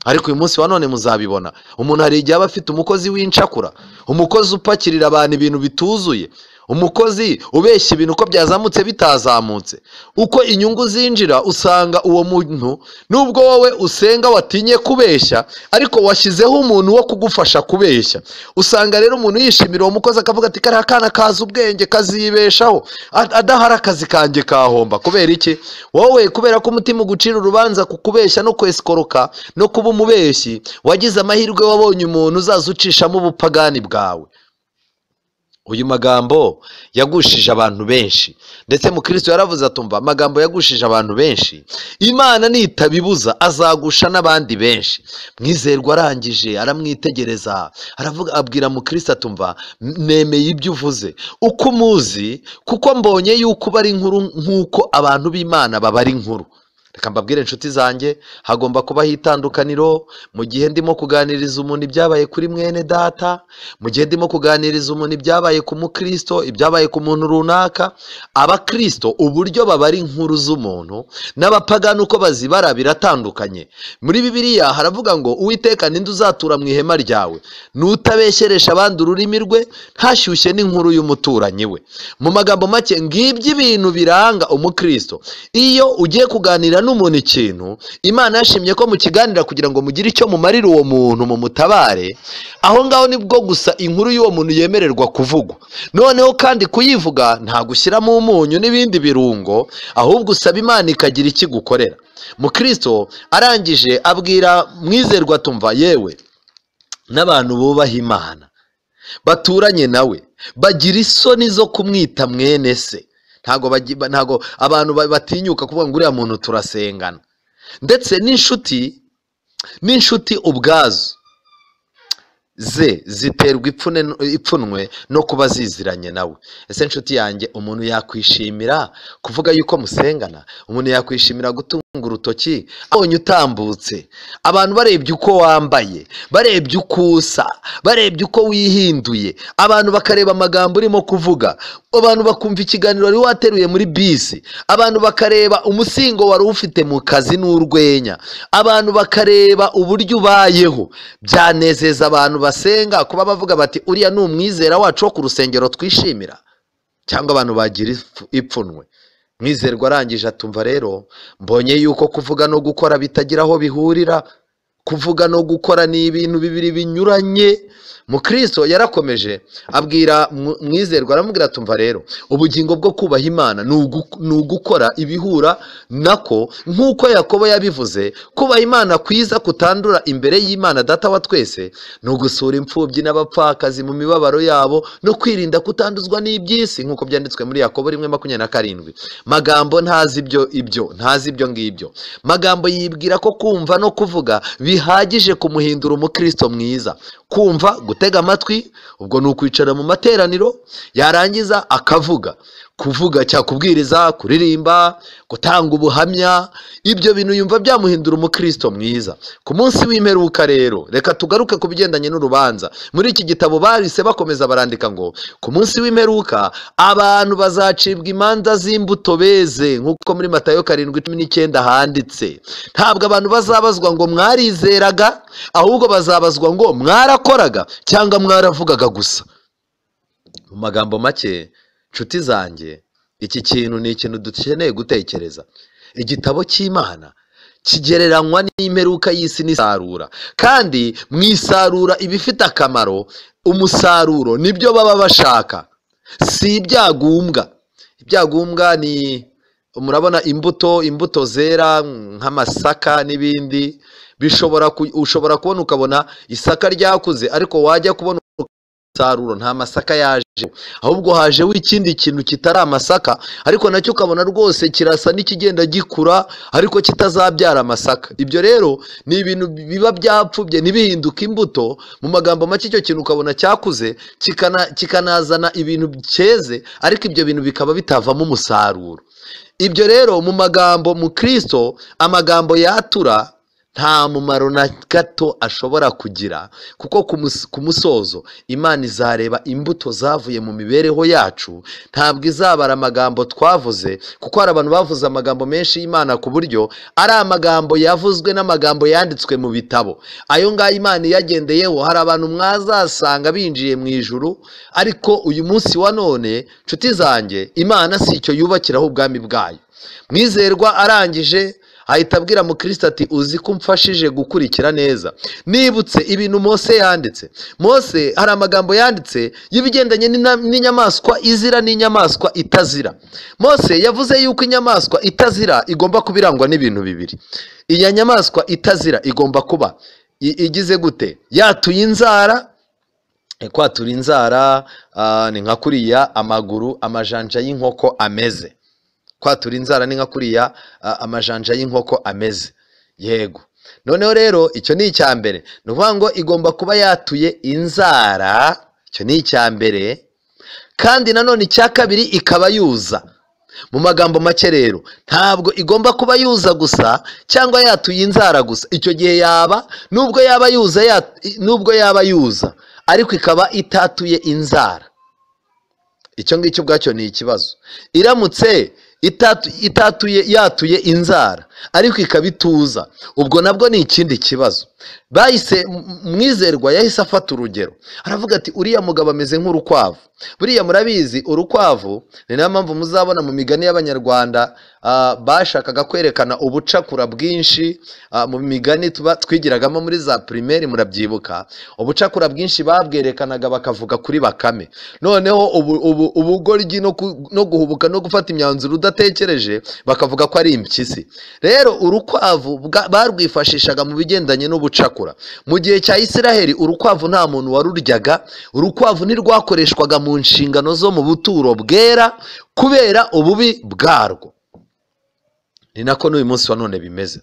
Ariko uyu munsi wa none muzabibona, umuntu hari igihe aba afite umukozi w'incakura, umukozi upakirira abantu ibintu bituzuye, umukozi ubeshya ibintu uko byazamutse bitazamutse. Uko inyungu zinjira usanga uwo muntu, nubwo wowe usenga watinye kubeshya, ariko washyizeho umuntu wo kugufasha kubeshya. Usanga rero umuntu yishimira uwo mukozi akavuga ati kariya kana kazi ubwenge kazibeshaho, adahari akazi kanjye kahomba. Kubera iki? Wowe kubera ko umutima ugucira urubanza kukubeshya no kwesikoroka no kuba umubeshyi, wagize amahirwe wabonye umuntu uzaza ucishamo ubupagani bwawe. Uyu Magambo yagushije abantu benshi, ndetse mu Kristo yaravuze atumva Magambo yagushije abantu benshi, Imana nitabibuza azagusha n'abandi benshi. Mwizerwa arangije aramwitegereza, aravuga abwira mu Kristo atumva nemeye ibyo uvuze, uko umuzi kuko mbonye yuko bari inkuru nk'uko abantu b'Imana babari inkuru. Reka mbabwire inshuti zanjye, hagomba kubaho itandukaniro mu gihe ndimo kuganiriza umuntu ibyabaye kuri mwene data, mu gihe ndimo kuganiriza umuntu ibyabaye ku mukristo, ibyabaye ku muntu runaka. Abakristo uburyo babara inkuru z'umuntu n'abapagani uko bazibara biratandukanye. Muri Bibiliya haravuga ngo Uwiteka ninde uzatura mu ihema ryawe, nutabeshyeresha abandi ururimi rwe, ntashyushye n'inkuru y'umuturanyi we. Mu magambo make, ngibyo ibintu biranga umukristo. Iyo ugiye kuganira n'umuntu ikintu, Imana yashimye ko mukiganira kugira ngo mugire icyo mumarira uwo muntu, mu mutabare, aho ngaho nibwo gusa inkuru y'uwo muntu yemererwa kuvugwa. Noneho kandi kuyivuga nta gushyiramo umunyu n'ibindi birungo, ahubwo usaba Imana ikagira ikigukorera. Mu Kristo arangije abwira mwizerwa atumva yewe n'abantu bubaha Imana baturanye nawe bagira isoni zo kumwita mwene se. Ntago abantu batinyuka kuvuga ngo uriya muntu turasengana. Ndetse n'inshuti ubwazo ziterwa ipfunwe no kuba ziziranye nawe. Ese inshuti yanjye, umuntu yakwishimira kuvuga yuko musengana? Umuntu yakwishimira gutunga urutoki abonye utambutse, abantu barebye uko wambaye, barebye uko usa, barebye uko wihinduye, abantu bakareba amagambo urimo kuvuga, abantu bakumva ikiganiro wari wateruye muri bisi, abantu bakareba umusingo wari ufite mu kazi n'urwenya, abantu bakareba uburyo ubayeho, byanezeza abantu basenga kuba bavuga bati uriya ni umwizera wacu wo ku rusengero twishimira. Cyangwa abantu bagira ipfunwe. Mwizerwa arangije atumva rero mbonye yuko kuvuga no gukora bitagira aho bihurira. Kuvuga no gukora ni ibintu bibiri binyuranye. Mu Kristo yarakomeje abwira mwizerwa, aramubwira atumva rero ubugingo bwo kubaha Imana ni ugukora ibihura nako, nk'uko Yakobo yabivuze, kubaha Imana kwiza kutandura imbere y'Imana Data wa twese ni ugusura imfubyi n'abapfakazi mu mibabaro yabo no kwirinda kutanduzwa n'iby'isi, nk'uko byanditswe muri Yakobo 1:27. Magambo ntazi ibyo ngibyo. Magambo yibwira ko kumva no kuvuga bihagije kumuhindura umukristo mwiza. Kumva gutega amatwi, ubwo ni ukwicara mu materaniro, yarangiza akavuga, kuvuga cyangwa kubwiriza, kuririmba, gutanga ubuhamya. Ibyo bintu yumva byamuhindura umukristo mwiza. Ku munsi w'imperuka rero, reka tugaruke ku bigendanye n'urubanza. Muri iki gitabo bahise bakomeza barandika ngo ku munsi w'imperuka abantu bazacibwa imanza z'imbuto beze, nk'uko muri Matayo 7:19 handitse. Ntabwo abantu bazabazwa ngo mwarizeraga, ahubwo bazabazwa ngo mwarakoraga cyangwa mwaravugaga gusa. Mu magambo make, nshuti zanjye, iki kintu ni ikintu dukeneye gutekereza. Igitabo cy'Imana kigereranywa n'imperuka y'isi n'isarura, kandi mu isarura ibifite akamaro, umusaruro nibyo baba bashaka, si ibyagumbwa. Ibyagumbwa ni, murabona, imbuto zera nk'amasaka n'ibindi. Ushobora kubona ukabona isaka ryakuze, ariko wajya kubona umusaruro nta masaka yaje, ahubwo hajeho ikindi kintu kitari amasaka, ariko nacyo ukabona rwose kirasa n'ikigenda gikura, ariko kitazabyara amasaka. Ibyo rero ni ibintu biba byapfubye ntibihinduke imbuto. Mu magambo make, icyo kintu ukabona cyakuze kikanazana ibintu cyeze, ariko ibyo bintu bikaba bitavamo umusaruro. Ibyo rero mu magambo, mu Kristo amagambo yatura nta mumaro na gato ashobora kugira, kuko ku musozo Imana izareba imbuto zavuye mu mibereho yacu, ntabwo izabara amagambo twavuze, kuko hari abantu bavuze amagambo menshi y'Imana ku buryo ari amagambo yavuzwe n'amagambo yanditswe mu bitabo. Ayo ngayo Imana yagendeyeho, hari abantu mwazasanga binjiye mu ijuru, ariko uyu munsi wa none, nshuti zanjye, Imana si icyo yubakiraho ubwami bwayo. Mwizerwa arangije ahita abwira mukristo ati uzi ko umfashije gukurikira neza. Nibutse ibintu Mose yanditse. Mose hari amagambo yanditse y'ibigendanye n'inyamaswa izira n'inyamaswa itazira. Mose yavuze yuko inyamaswa itazira igomba kubirangwa n'ibintu bibiri. Iya nyamaswa itazira igomba kuba igize gute? Yatuye inzara. Kwatura inzara ni nka kuriya amaguru amajanja y'inkoko ameze. Kwatura inzara ni nka kuriya amajanja y'inkoko ameze. Yego. Noneho rero icyo ni icya mbere. Ni ukuvuga ngo igomba kuba yatuye inzara, icyo ni icya mbere, kandi nanone icya kabiri ikaba yuza. Mu magambo make rero, ntabwo igomba kuba yuza gusa cyangwa yatuye inzara gusa. Icyo gihe yaba nubwo yaba yuza ariko ikaba itatuye inzara. Icyo ngicyo ubwacyo ni ikibazo. Iramutse yatuye inzara ariko ikaba ituza, ubwo nabwo ni ikindi kibazo. Mwizerwa yahise afata urugero, aravuga ati uriya mugabo ameze nk'urukwavu. Buriya murabizi urukwavu, ni nayo mpamvu muzabona mu migani y'Abanyarwanda bashakaga kwerekana ubucakura bwinshi. Mu migani twigiragamo muri za primaire, murabyibuka, ubucakura bwinshi babwerekanaga bakavuga kuri Bakame. Noneho ubugoryi no guhubuka no gufata imyanzuro udatekereje bakavuga ko ari impyisi. Rero urukwavu barwifashishaga mu bigendanye n'ubucakura. Mu gihe cya Isiraheli urukwavu nta muntu waruryaga. Urukwavu ntirwakoreshwaga mu nshingano zo mu buturo bwera kubera ububi bwarwo. Ni nako n'uyu munsi wa none bimeze.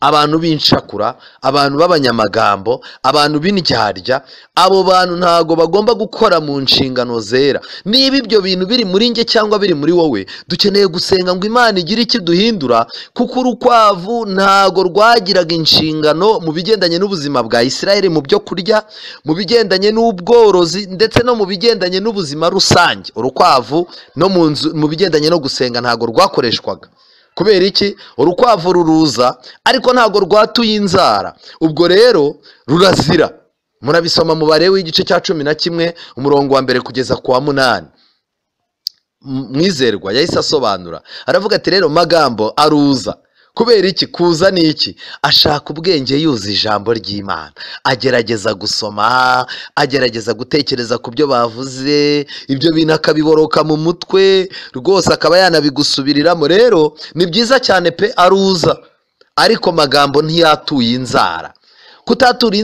Abantu b'incakura, abantu b'abanyamagambo, abantu b'indyarya, abo bantu ntago bagomba gukora mu nshingano zera. Niba ibyo bintu biri muri nge cyangwa biri muri wowe, dukeneye gusenga ngo Imana igire ikiduhindura, kuko urukwavu ntago rwagiraga inshingano mu bigendanye n'ubuzima bwa Isiraheli, mu byo kurya, mu bigendanye n'ubworozi, ndetse no mu bigendanye n'ubuzima rusange. Urukwavu no mu bigendanye no gusenga ntago rwakoreshwaga. Kubera iki? Urukwavu ruruza ariko ntago rwatuye inzara, ubwo rero rurazira. Murabisoma mu Balewi w'igice cya 11 umurongo wa mbere kugeza ku wa 8. Mwizerwa yahise asobanura, aravuga ati rero Magambo aruza. Kubera iki? Kuza ni iki? Ashaka ubwenge yuza ijambo ry'Imana, agerageza gusoma, agerageza gutekereza ku byo bavuze, ibyo bintu akabiboroka mu mutwe rwose, akaba yanabigusubiriramo. Rero ni byiza cyane pe, aruza. Ariko Magambo ntiyatuye inzara. Kutatura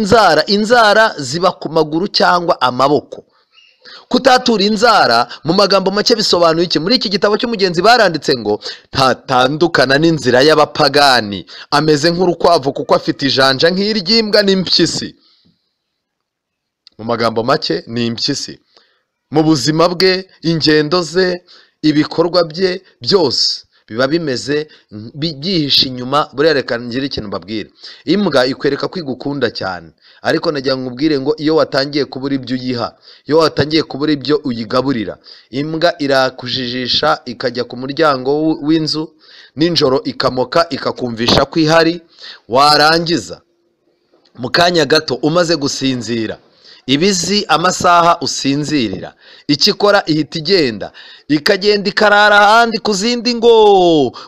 inzara ziba ku maguru cyangwa amaboko. Kutatura inzara mu magambo make bisobanuye iki? Muri iki gitabo cy'Umugenzi baranditse ngo ntatandukana n'inzira y'abapagani, ameze nk'urukwavu kuko afite ijanja nk'iry'imbwa n'impyisi. mu magambo make ni impyisi. Mu buzima bwe, ingendo ze, ibikorwa bye byose biba bimeze byihishe inyuma. Buriya reka ngire ikintu mbabwira, imbwa ikwereka ko igukunda cyane, ariko nagira ngo nkubwire ngo iyo watangiye kubura ibyo uyiha, iyo watangiye kubura ibyo uyigaburira, imbwa irakujijisha ikajya ku muryango w'inzu nijoro ikamoka ikakumvisha ko ihari, warangiza mu kanya gato umaze gusinzira ibizi amasaha usinzirira, icyo ikora ihita ikagenda ikarara ahandi ku zindi ngo,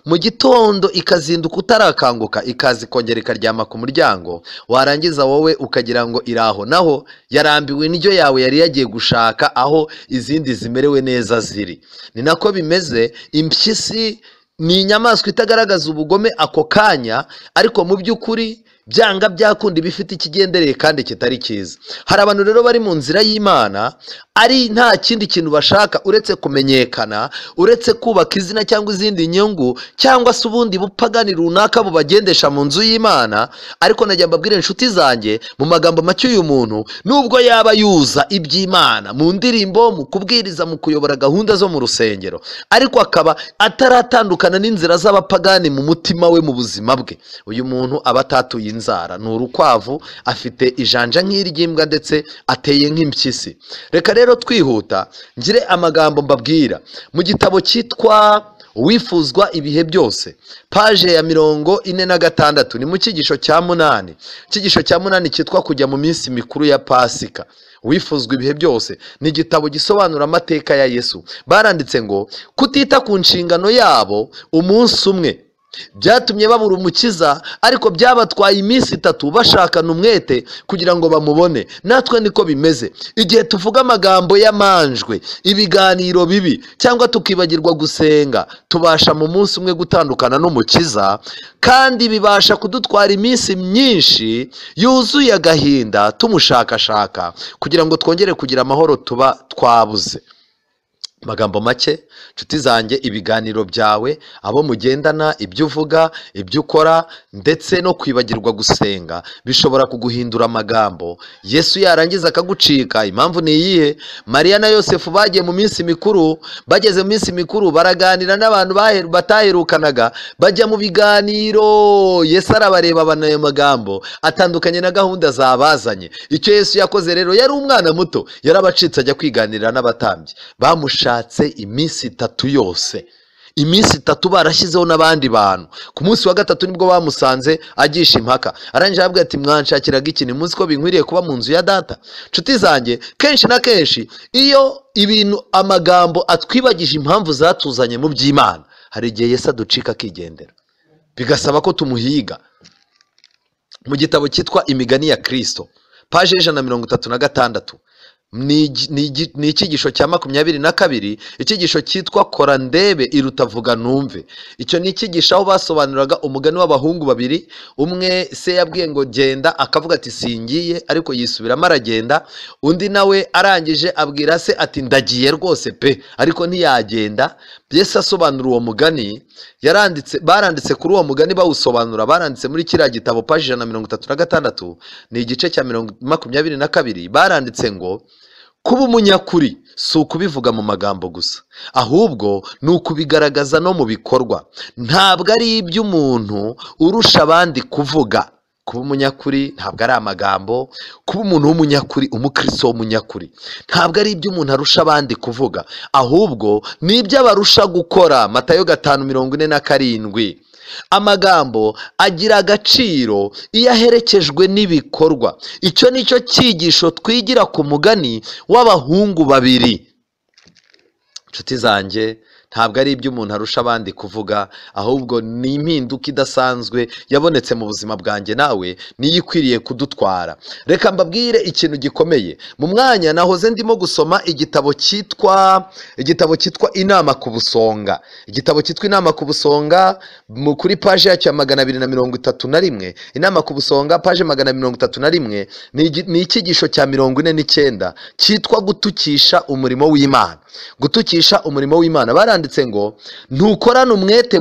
mu gitondo ikazinduka utarakanguka ikaza ikongera ikaryama ku muryango, warangiza wowe ukagira ngo iraho, naho yarambiwe indyo yawe yari yagiye gushaka aho izindi zimerewe neza ziri. Ni nako bimeze, impyisi ni inyamaswa itagaragaza ubugome ako kanya, ariko mu by'ukuri byanga byakunda ibifite ikigendereye kandi kitari cyiza. Hari abantu rero bari mu nzira y'Imana ari nta kindi kintu bashaka uretse kumenyekana, uretse kubaka izina cyangwa izindi nyungu cyangwa se ubundi bupagani runaka bubagendesha mu nzu y'Imana. Ariko najya mbabwira inshuti zanjye, mu magambo make, uyu muntu nubwo yaba yuza iby'Imana mu ndirimbo, mu kubwiriza, mu kuyobora gahunda zo mu rusengero, ariko akaba ataratandukana n'inzira z'abapagani mu mutima we, mu buzima bwe, uyu muntu aba atatuye inzara, ni urukwavu, afite ijanja nk'iry'imbwa ndetse ateye nk'impyisi. Reka rero twihuta ngire amagambo mbabwira mu gitabo cyitwa Uwifuzwa ibihe byose, paje ya 46, ni mu cyigisho cya 8. Icyigisho cya 8 cyitwa kujya mu minsi mikuru ya Pasika. Uwifuzwa ibihe byose ni igitabo gisobanura amateka ya Yesu. Baranditse ngo kutita ku nshingano yabo umunsi umwe byatumye babura umukiza, ariko byabatwaye iminsi 3 bashakana umwete kugira ngo bamubone. Natwe niko bimeze igihe tuvuga amagambo y'amanjwe, ibiganiro bibi, cyangwa tukibagirwa gusenga, tubasha mu munsi umwe gutandukana n'umukiza, kandi bibasha kudutwara iminsi myinshi yuzuye agahinda tumushakashaka kugira ngo twongere kugira amahoro tuba twabuze. Magambo make, nshuti zanjye, ibiganiro byawe, abo mugendana, ibyo uvuga, ibyo ukora, ndetse no kwibagirwa gusenga bishobora kuguhindura amagambo. Yesu yarangiza akagucika. Impamvu ni iyihe? Mariya na Yosefu bagiye mu minsi mikuru, bageze mu minsi mikuru baraganira n'abantu bataherukanaga, bajya mu biganiro. Yesu arabareba, abana ayo magambo atandukanye na gahunda zabazanye. Icyo Yesu yakoze rero, yari umwana muto, yarabacitse ajya kwiganirira n'abatambyi. Bamushatse iminsi 3 yose, iminsi 3 barashyizeho n'abandi bantu. Ku munsi wa gatatu nibwo bamusanze agisha impaka. Arangije avuga ati, mwanshakiraga iki? Muzi ko binkwiriye kuba mu nzu ya data? Nshuti zanjye, kenshi na kenshi iyo ibintu, amagambo atwibagije impamvu zatuzanye mu by'Imana, hari igihe Yesu aducika akigendera, bigasaba ko tumuhiga. Mu gitabo cyitwa Imigani ya Kristo, paje 136, ni icyigisho cya 22. Icyigisho cyitwa Kora ndebe iruta vuga numve. Icyo ni icyigisho aho basobanuraga umugani w'abahungu babiri. Umwe se yabwiye ngo genda, akavuga ati singiye, ariko yisubiramo aragenda. Undi nawe arangije abwira se ati ndagiye rwose pe, ariko ntiyagenda. Yesu asobanura uwo mugani, baranditse kuri uwo mugani bawusobanura, baranditse muri kiriya gitabo paji 136, ni igice cya 22. Baranditse ngo kuba umunyakuri si ukubivuga mu magambo gusa, ahubwo ni ukubigaragaza no mu bikorwa. Ntabwo ari iby'umuntu urusha abandi kuvuga. Kuba umunyakuri ntabwo ari amagambo. Kuba umuntu w'umunyakuri, umukristo w'umunyakuri, ntabwo ari iby'umuntu arusha abandi kuvuga, ahubwo ni ibyo abarusha gukora. Matayo 5:47. Amagambo agira agaciro iyo aherekejwe n'ibikorwa. Icyo nicyo cyigisho twigira ku mugani w'abahungu babiri. Nshuti zanjye, ntabwo ari ibyo umuntu arusha abandi kuvuga, ahubwo ni impinduka idasanzwe yabonetse mu buzima bwanjye nawe, niyo ikwiriye kudutwara. Reka mbabwire ikintu gikomeye. Mu mwanya nahoze ndimo gusoma igitabo cyitwa Inama ku Busonga. Igitabo cyitwa Inama ku Busonga, kuri paje yacyo ya 231. Inama ku Busonga, paje 231, ni icyigisho cya 49 cyitwa gutukisha umurimo w'Imana. Gutukisha umurimo w'Imana. haranditse ngo ntukorane umwete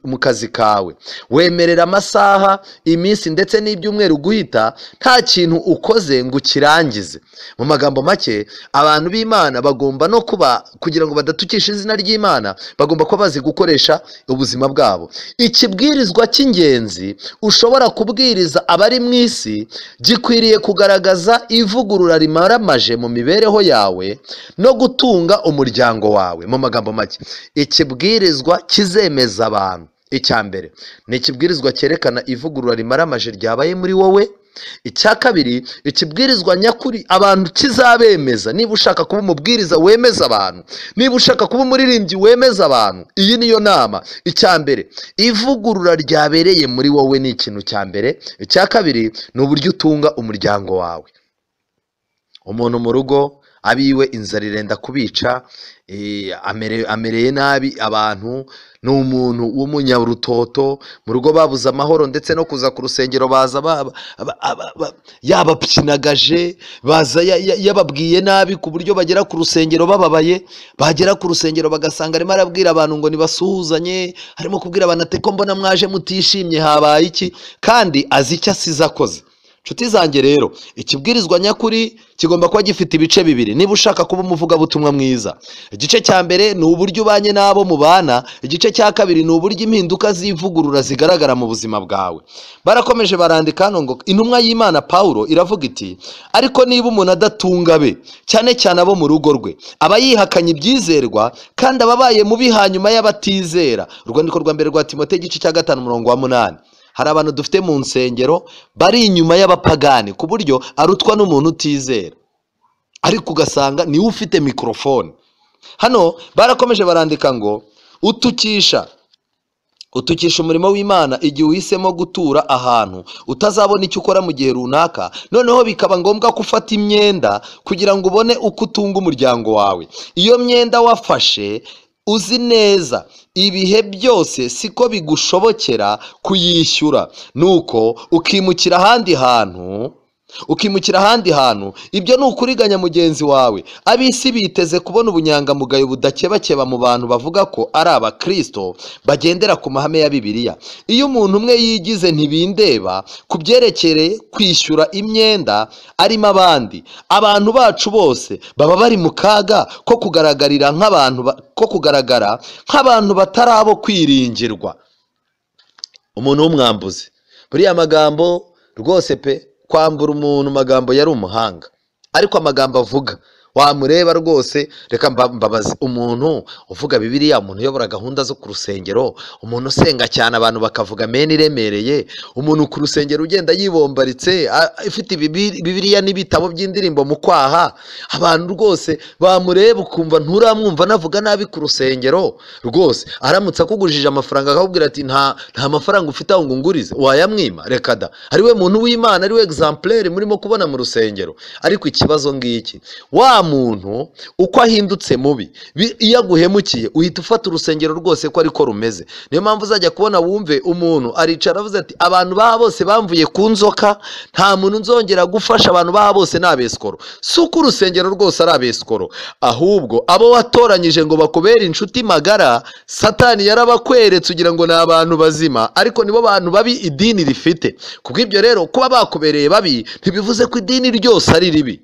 mu kazi kawe, wemerera amasaha, iminsi ndetse n'ibyumweru guhita nta kintu ukoze ngo ukirangize. Mu magambo make, abantu b'Imana bagomba no kuba, kugira ngo badatukisha izina ry'Imana, bagomba kuba bazi gukoresha ubuzima bwabo. Ikibwirizwa cy'ingenzi ushobora kubwiriza abari mu isi gikwiriye kugaragaza ivugurura rimaramaje mu mibereho yawe no gutunga umuryango wawe. Mu magambo make, ikibwirizwa kizemeza abantu. Icya mbere ni ikibwirizwa cyerekana ivugurura rimaramaje ryabaye muri wowe. Icya kabiri, ikibwirizwa nyakuri abantu kizabemeza. Niba ushaka kuba umubwiriza wemeza abantu, niba ushaka kuba umuririmbyi wemeza abantu, iyi niyo nama. Icya mbere, ivugurura ryabereye muri wowe ni ikintu cya mbere. Icya kabiri ni uburyo utunga umuryango wawe. Umuntu mu rugo abiwe inzara irenda kubica, amereye nabi, abantu ni umuntu w'umunyarutoto, mu rugo babuze amahoro, ndetse no kuza ku rusengero baza yabapyinagaje, baza yababwiye nabi ku buryo bagera ku rusengero bababaye. Bagera ku rusengero bagasanga arimo arabwira abantu ngo nibasuhuzanye, harimo kubwira abantu ati ko mbona mwaje mutishimye, habaye iki? Kandi azi icyo asize akoze. Nshuti zanjye rero, ikibwirizwa nyakuri kigomba kuba gifite ibice bibiri niba ushaka kuba umuvugabutumwa mwiza. Igice cya mbere ni uburyo ubanye n'abo mubana, igice cya kabiri ni uburyo impinduka z'ivugurura zigaragara mu buzima bwawe. Barakomeje barandika hano ngo intumwa y'Imana Pawulo iravuga iti, ariko niba umuntu adatunga be, cyane cyane abo mu rugo rwe, aba yihakanye ibyizerwa kandi ababaye mubi hanyuma y'abatizera. Urwandiko rwa mbere rwa Timoteyo igice cya 5:8. Hari abantu dufite mu nsengero bari inyuma y'abapagani ku buryo arutwa n'umuntu utizera, ariko ugasanga niwe ufite mikrofone. Hano barakomeje barandika ngo utukisha umurimo w'Imana igihe uhisemo gutura ahantu utazabona icyo ukora mu gihe runaka, noneho bikaba ngombwa ko ufata imyenda kugira ngo ubone uko utunga umuryango wawe. Iyo myenda wafashe uzi neza ibihe byose siko bigushobokera kuyishyura, nuko ukimukira ahandi hantu. Ibyo ni ukuriganya mugenzi wawe. Ab'isi biteze kubona ubunyangamugayo budakebakeba mu bantu bavuga ko ari abakristo bagendera ku mahame ya Bibiliya. Iyo umuntu umwe yigize ntibindeba ku byerekereye kwishyura imyenda arimo abandi, abantu bacu bose baba bari mu kaga ko kugaragara nk'abantu batari abo kwiringirwa. Umuntu w'umwambuzi, buriya Magambo rwose pe, kwambura umuntu Magambo yari umuhanga, ariko amagambo avuga wamureba rwose. Reka mbabazi, umuntu uvuga Bibiliya, umuntu uyobora gahunda zo ku rusengero, umuntu usenga cyane abantu bakavuga meni iremereye, umuntu ku rusengero ugenda yibombaritse ifite Bibiliya n'ibitabo by'indirimbo mu kwaha, abantu rwose bamureba ukumva nturamwumva navuga nabi ku rusengero. Rwose aramutse akugujije amafaranga akakubwira ati nta mafaranga ufite aho ngo ngurize, wayamwima? Reka da, ari we muntu w'Imana, ari we exemplaire murimo kubona mu rusengero. Ariko ikibazo ngiki, wa muntu uko ahindutse mubi, iyo aguhemukiye uhita ufata urusengero rwose ko ariko rumeze. Niyo mpamvu uzajya kubona wumve umuntu aricara avuze ati abantu baha bose bamvuye ku nzoka, nta muntu nzongera gufasha, abantu baha bose ni abeskoro. Si uko urusengero rwose ari abeskoro, ahubwo abo watoranyije ngo bakubere inshuti magara, Satani yarabakweretse ugira ngo ni abantu bazima, ariko nibo bantu babi idini rifite. Kubw'ibyo rero, kuba bakubereye babi ntibivuze ko idini ryose ari ribi.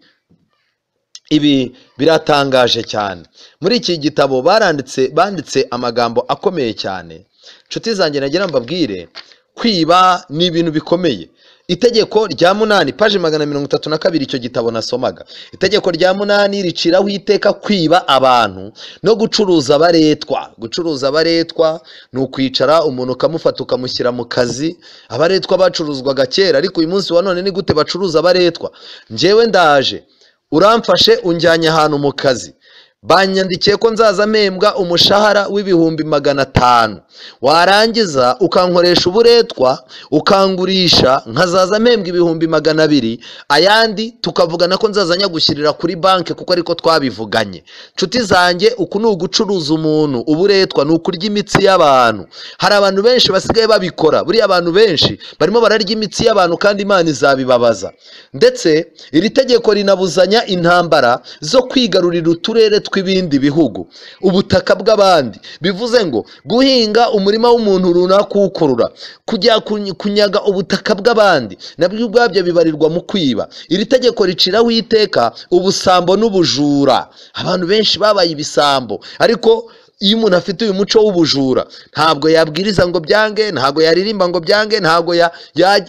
Ibi biratangaje cyane. Muri iki gitabo banditse amagambo akomeye cyane. Nshuti zanjye, nagira mbabwire, kwiba ni ibintu bikomeye. Itegeko rya 8 paji 132 icyo gitabo nasomaga. Itegeko rya 8 riciraho iteka kwiba abantu no gucuruza abaretwa. Gucuruza abaretwa ni ukwicara umuntu ukamufata ukamushyira mu kazi. Abaretwa bacuruzwaga kera, ariko uyu munsi wa none ni gute bacuruza abaretwa? Njyewe ndaje, uramfashe unjyanye ahantu mu kazi, banyandikiye ko nzaza mpembwa umushahara w'ibihumbi 500, warangiza ukankoresha uburetwa ukangurisha, nkazaza mpembwa ibihumbi 200, ayandi tukavugana ko nzaza nyagushyirira kuri banki kuko ariko twabivuganye. Nshuti zanjye, uku ni ugucuruza umuntu. Uburetwa ni ukurya imitsi y'abantu. Hari abantu benshi basigaye babikora. Buriya abantu benshi barimo bararya imitsi y'abantu kandi Imana izabibabaza. Ndetse iri tegeko rinabuzanya intambara zo kwigarurira uturere tw'ibindi bihugu, ubutaka bw'abandi. Bivuze ngo guhinga umurima w'umuntu runaka uwukurura, kujya kunyaga ubutaka bw'abandi, nabyo ubwabyo bibarirwa mu kwiba. Iri tegeko riciraho iteka ubusambo n'ubujura. Abantu benshi babaye ibisambo, ariko iyo umuntu afite uyu muco w'ubujura ntabwo yabwiriza ngo byange, ntabwo yaririmba ngo byange, ntabwo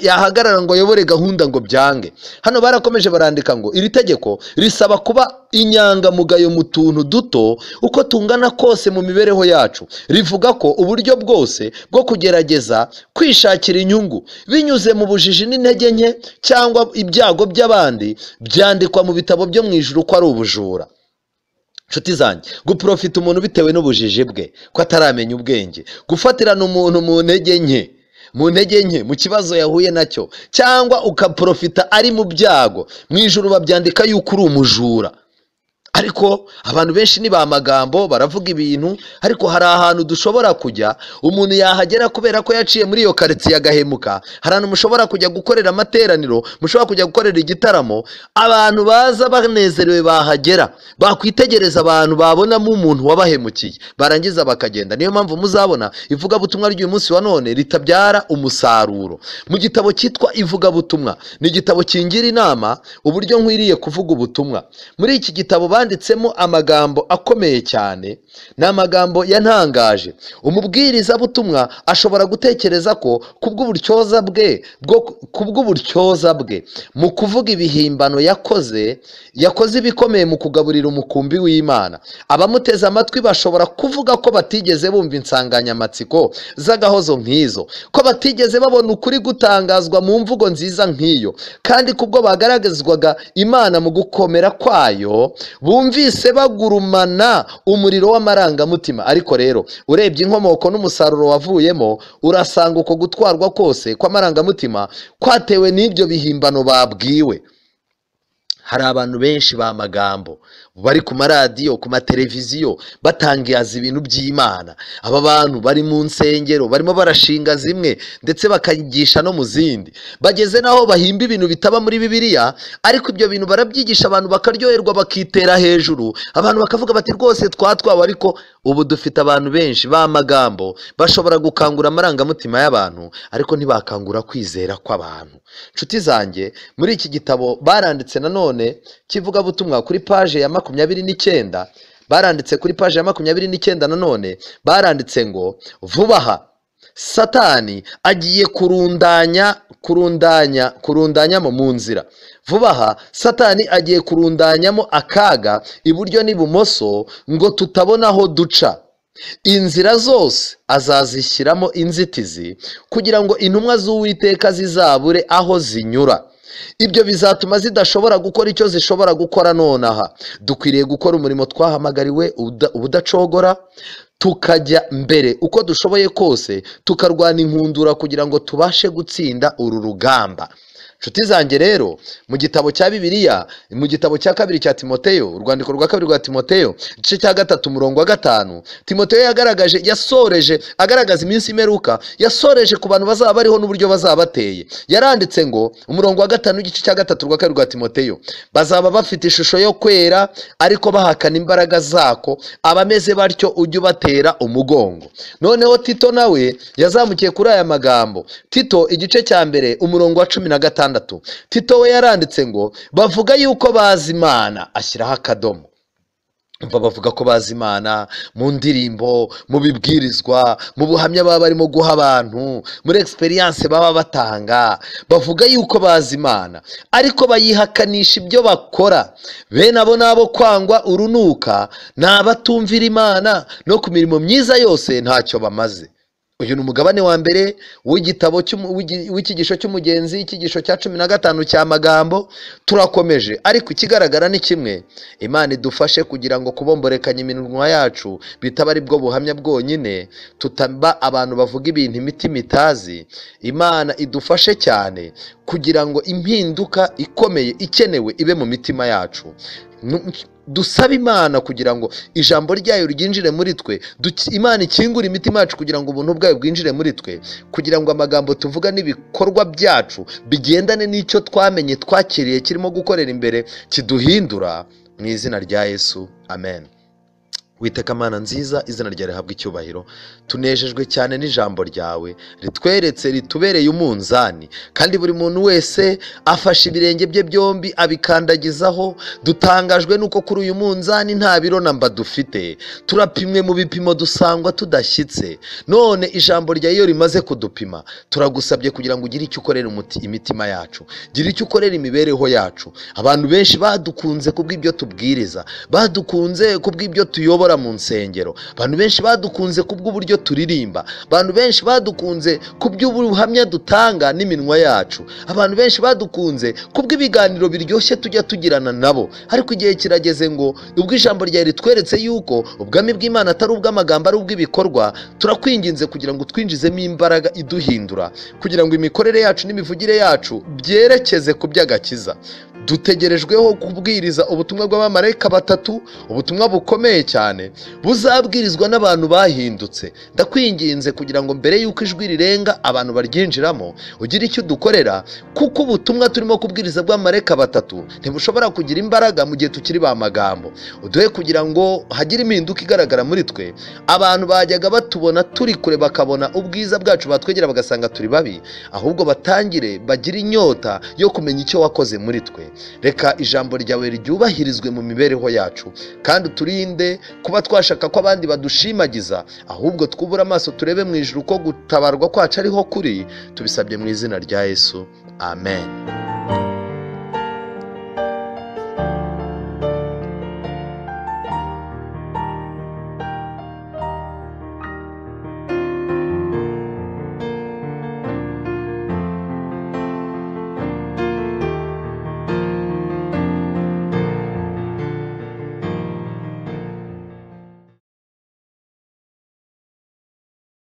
yahagarara ngo ayobore gahunda ngo byange. Hano barakomeje barandika ngo iri tegeko risaba kuba inyangamugayo mu tuntu duto uko tungana kose mu mibereho yacu. Rivuga ko uburyo bwose bwo kugerageza kwishakira inyungu binyuze mu bujiji n'intege nke cyangwa ibyago by'abandi byandikwa mu bitabo byo mu ijuru ko ari ubujura. Nshuti zanjye, guprofita umuntu bitewe n'ubujiji bwe ko ataramenya ubwenge, gufatirana umuntu mu ntege nke mu kibazo yahuye nacyo, cyangwa ukaprofita ari mu byago, mu ijuru babyandika yuko uri umujura. Ariko abantu benshi ni ba magambo, baravuga ibintu, ariko hari ahantu dushobora kujya umuntu yahagera kubera ko yaciye muri iyo karitsiye agahemuka. Hari ahantu mushobora kujya gukorera amateraniro, mushobora kujya gukorera igitaramo, abantu baza banezerewe bahagera, bakwitegereza abantu babonamo umuntu wabahemukiye, barangiza bakagenda. Niyo mpamvu muzabona ivugabutumwa ry'uyu munsi wa none ritabyara umusaruro. Mu gitabo cyitwa Ivugabutumwa, ni igitabo kingira inama uburyo nkwiriye kuvuga ubutumwa. Muri iki gitabo banditsemo amagambo akomeye cyane, ni amagambo yantangaje. Umubwirizabutumwa ashobora gutekereza ko kubw'uburyoza bwe mu kuvuga ibihimbano yakoze ibikomeye mu kugaburira umukumbi w'Imana, abamuteze amatwi bashobora kuvuga ko batigeze bumva insanganyamatsiko z'agahozo nk'izo, ko batigeze babona ukuri gutangazwa mu mvugo nziza nk'iyo, kandi kubwo bagaragazwaga Imana mu gukomera kwayo bumvise bagurumana umuriro w'amarangamutima. Ariko rero urebye inkomoko n'umusaruro wavuyemo, urasanga uko gutwarwa kose kw'amarangamutima kwatewe n'ibyo bihimbano babwiwe. Hari abantu benshi ba magambo bari ku maradiyo, ku mateleviziyo, batangaza ibintu by'Imana. Aba bantu bari mu nsengero barimo barashinga zimwe ndetse bakayigisha no mu zindi, bageze naho bahimba ibintu bitaba muri Bibiliya, ariko ibyo bintu barabyigisha abantu bakaryoherwa, bakitera hejuru, abantu bakavuga bati rwose twatwawe. Ariko ubu dufite abantu benshi ba magambo bashobora gukangura amarangamutima y'abantu, ariko ntibakangura kwizera kw'abantu. Nshuti zanjye, muri iki gitabo baranditse nanone cy'ivugabutumwa kuri paje ya 29, baranditse kuri paje ya 29 nanone baranditse ngo vuba aha Satani agiye kurundanyamo mu nzira. Vuba aha Satani agiye kurundanyamo akaga iburyo n'ibumoso ngo tutabona aho duca. Inzira zose azazishyiramo inzitizi kugira ngo intumwa z'Uwiteka zizabure aho zinyura. Ibyo bizatuma zidashobora gukora icyo zishobora gukora nonaha. Dukwiriye gukora umurimo twahamagariwe ubudacogora, tukajya mbere uko dushoboye kose, tukarwana inkundura kugira ngo tubashe gutsinda uru rugamba. Nshuti zanjye rero, mu gitabo cya Bibiliya, mu gitabo cya kabiri cya Timoteyo, urwandiko rwa kabiri rwa Timoteyo, igice cya 3 umurongo wa 5, Timoteyo yasoreje agaragaza iminsi imeruka, yasoreje ku bantu bazaba bariho n'uburyo bazaba bateye. Yaranditse ngo umurongo wa 5 igice cya 3 rwa kabiri rwa Timoteyo, bazaba bafite ishusho yo kwera ariko bahakana imbaraga zako, abameze batyo ujye ubatera umugongo. Noneho Tito nawe yazamukiye kuri aya magambo. Tito igice cya mbere umurongo wa 15, Tito we yaranditse ngo bavuga yuko bazi Imana, ashyiraho akadomo. Umva, bavuga ko bazi Imana mu ndirimbo, mu bibwirizwa, mu buhamya baba barimo guha abantu, muri experience baba batanga. Bavuga yuko bazi Imana ariko bayihakanisha ibyo bakora. Bene abo nabo kwangwa urunuka, n'abatumvira Imana, no ku mirimo myiza yose ntacyo bamaze. Uyu ni umugabane wa mbere w'igitabo w'ikigisho cy'Umugenzi, ikigisho cya 15 cya Magambo. Turakomeje, ariko ikigaragara ni kimwe: Imana idufashe kugira ngo kubomborekanya iminwa yacu bitaba ari bwo buhamya bwonyine, tutaba abantu bavuga ibintu imitima itazi. Imana idufashe cyane kugira ngo impinduka ikomeye ikenewe ibe mu mitima yacu. Dusaba Imana kugira ngo ijambo ryayo ryinjire muri twe. Imana ikingura imitima yacu kugira ngo ubuntu bwayo bwinjire muri twe, kugira ngo amagambo tuvuga n'ibikorwa byacu bigendane n'icyo twamenye twakiriye kirimo gukorera imbere, kiduhindura mu izina rya Yesu. Amen. Witeka Mana nziza, izina ryawe rihabwa icyubahiro. Tunejejwe cyane n'ijambo ryawe ritweretse, ritubereye umunzani, kandi buri muntu wese afashe ibirenge bye byombi abikandagizaho. Dutangajwe nuko kuri uyu munzani nta biro namba dufite, turapimwe mu bipimo dusangwa tudashyitse. None ijambo ryawe iyo rimaze kudupima, turagusabye kugira ngo ugire icyo ukorera imitima yacu, gira icyo ukorera imibereho yacu. Abantu benshi badukunze kubw'ibyo tubwiriza, badukunze kubw'ibyo tuyobora mu nsengero, abantu benshi badukunze kubw'uburyo turirimba, abantu benshi badukunze kubw'ubuhamya dutanga n'iminwa yacu, abantu benshi badukunze kubw'ibiganiro biryoshye tujya tugirana nabo. Ariko igihe kirageze ngo ubwo ijambo ryawe ritweretse yuko ubwami bw'Imana atari ubw'amagambo, ari ubw'ibikorwa, turakwinginze kugira ngo twinjizemo imbaraga iduhindura, kugira ngo imikorere yacu n'imivugire yacu byerekeze ku by'agakiza. Dutegerejweho kubwiriza ubutumwa bw'abamarayika batatu, ubutumwa bukomeye cyane buzabwirizwa n'abantu bahindutse. Ndakwinginze kugira ngo mbere y'uko ijwi rirenga abantu baryinjiramo, ugire icyo udukorera, kuko ubutumwa turimo kubwiriza bw'abamarayika batatu ntibushobora kugira imbaraga mu gihe tukiri ba Magambo. Uduhe kugira ngo hagire impinduka igaragara muri twe. Abantu bajyaga batubona turi kure bakabona ubwiza bwacu, batwegera bagasanga turi babi, ahubwo batangire bagire inyota yo kumenya icyo wakoze muri twe. Reka ijambo ryawe ryubahirizwe mu mibereho yacu, kandi uturinde kuba twashaka ko abandi badushimagiza, ahubwo twubura amaso turebe mu ijuru ko gutabarwa kwacu ariho kuri. Tubisabye mu izina rya Yesu, amen.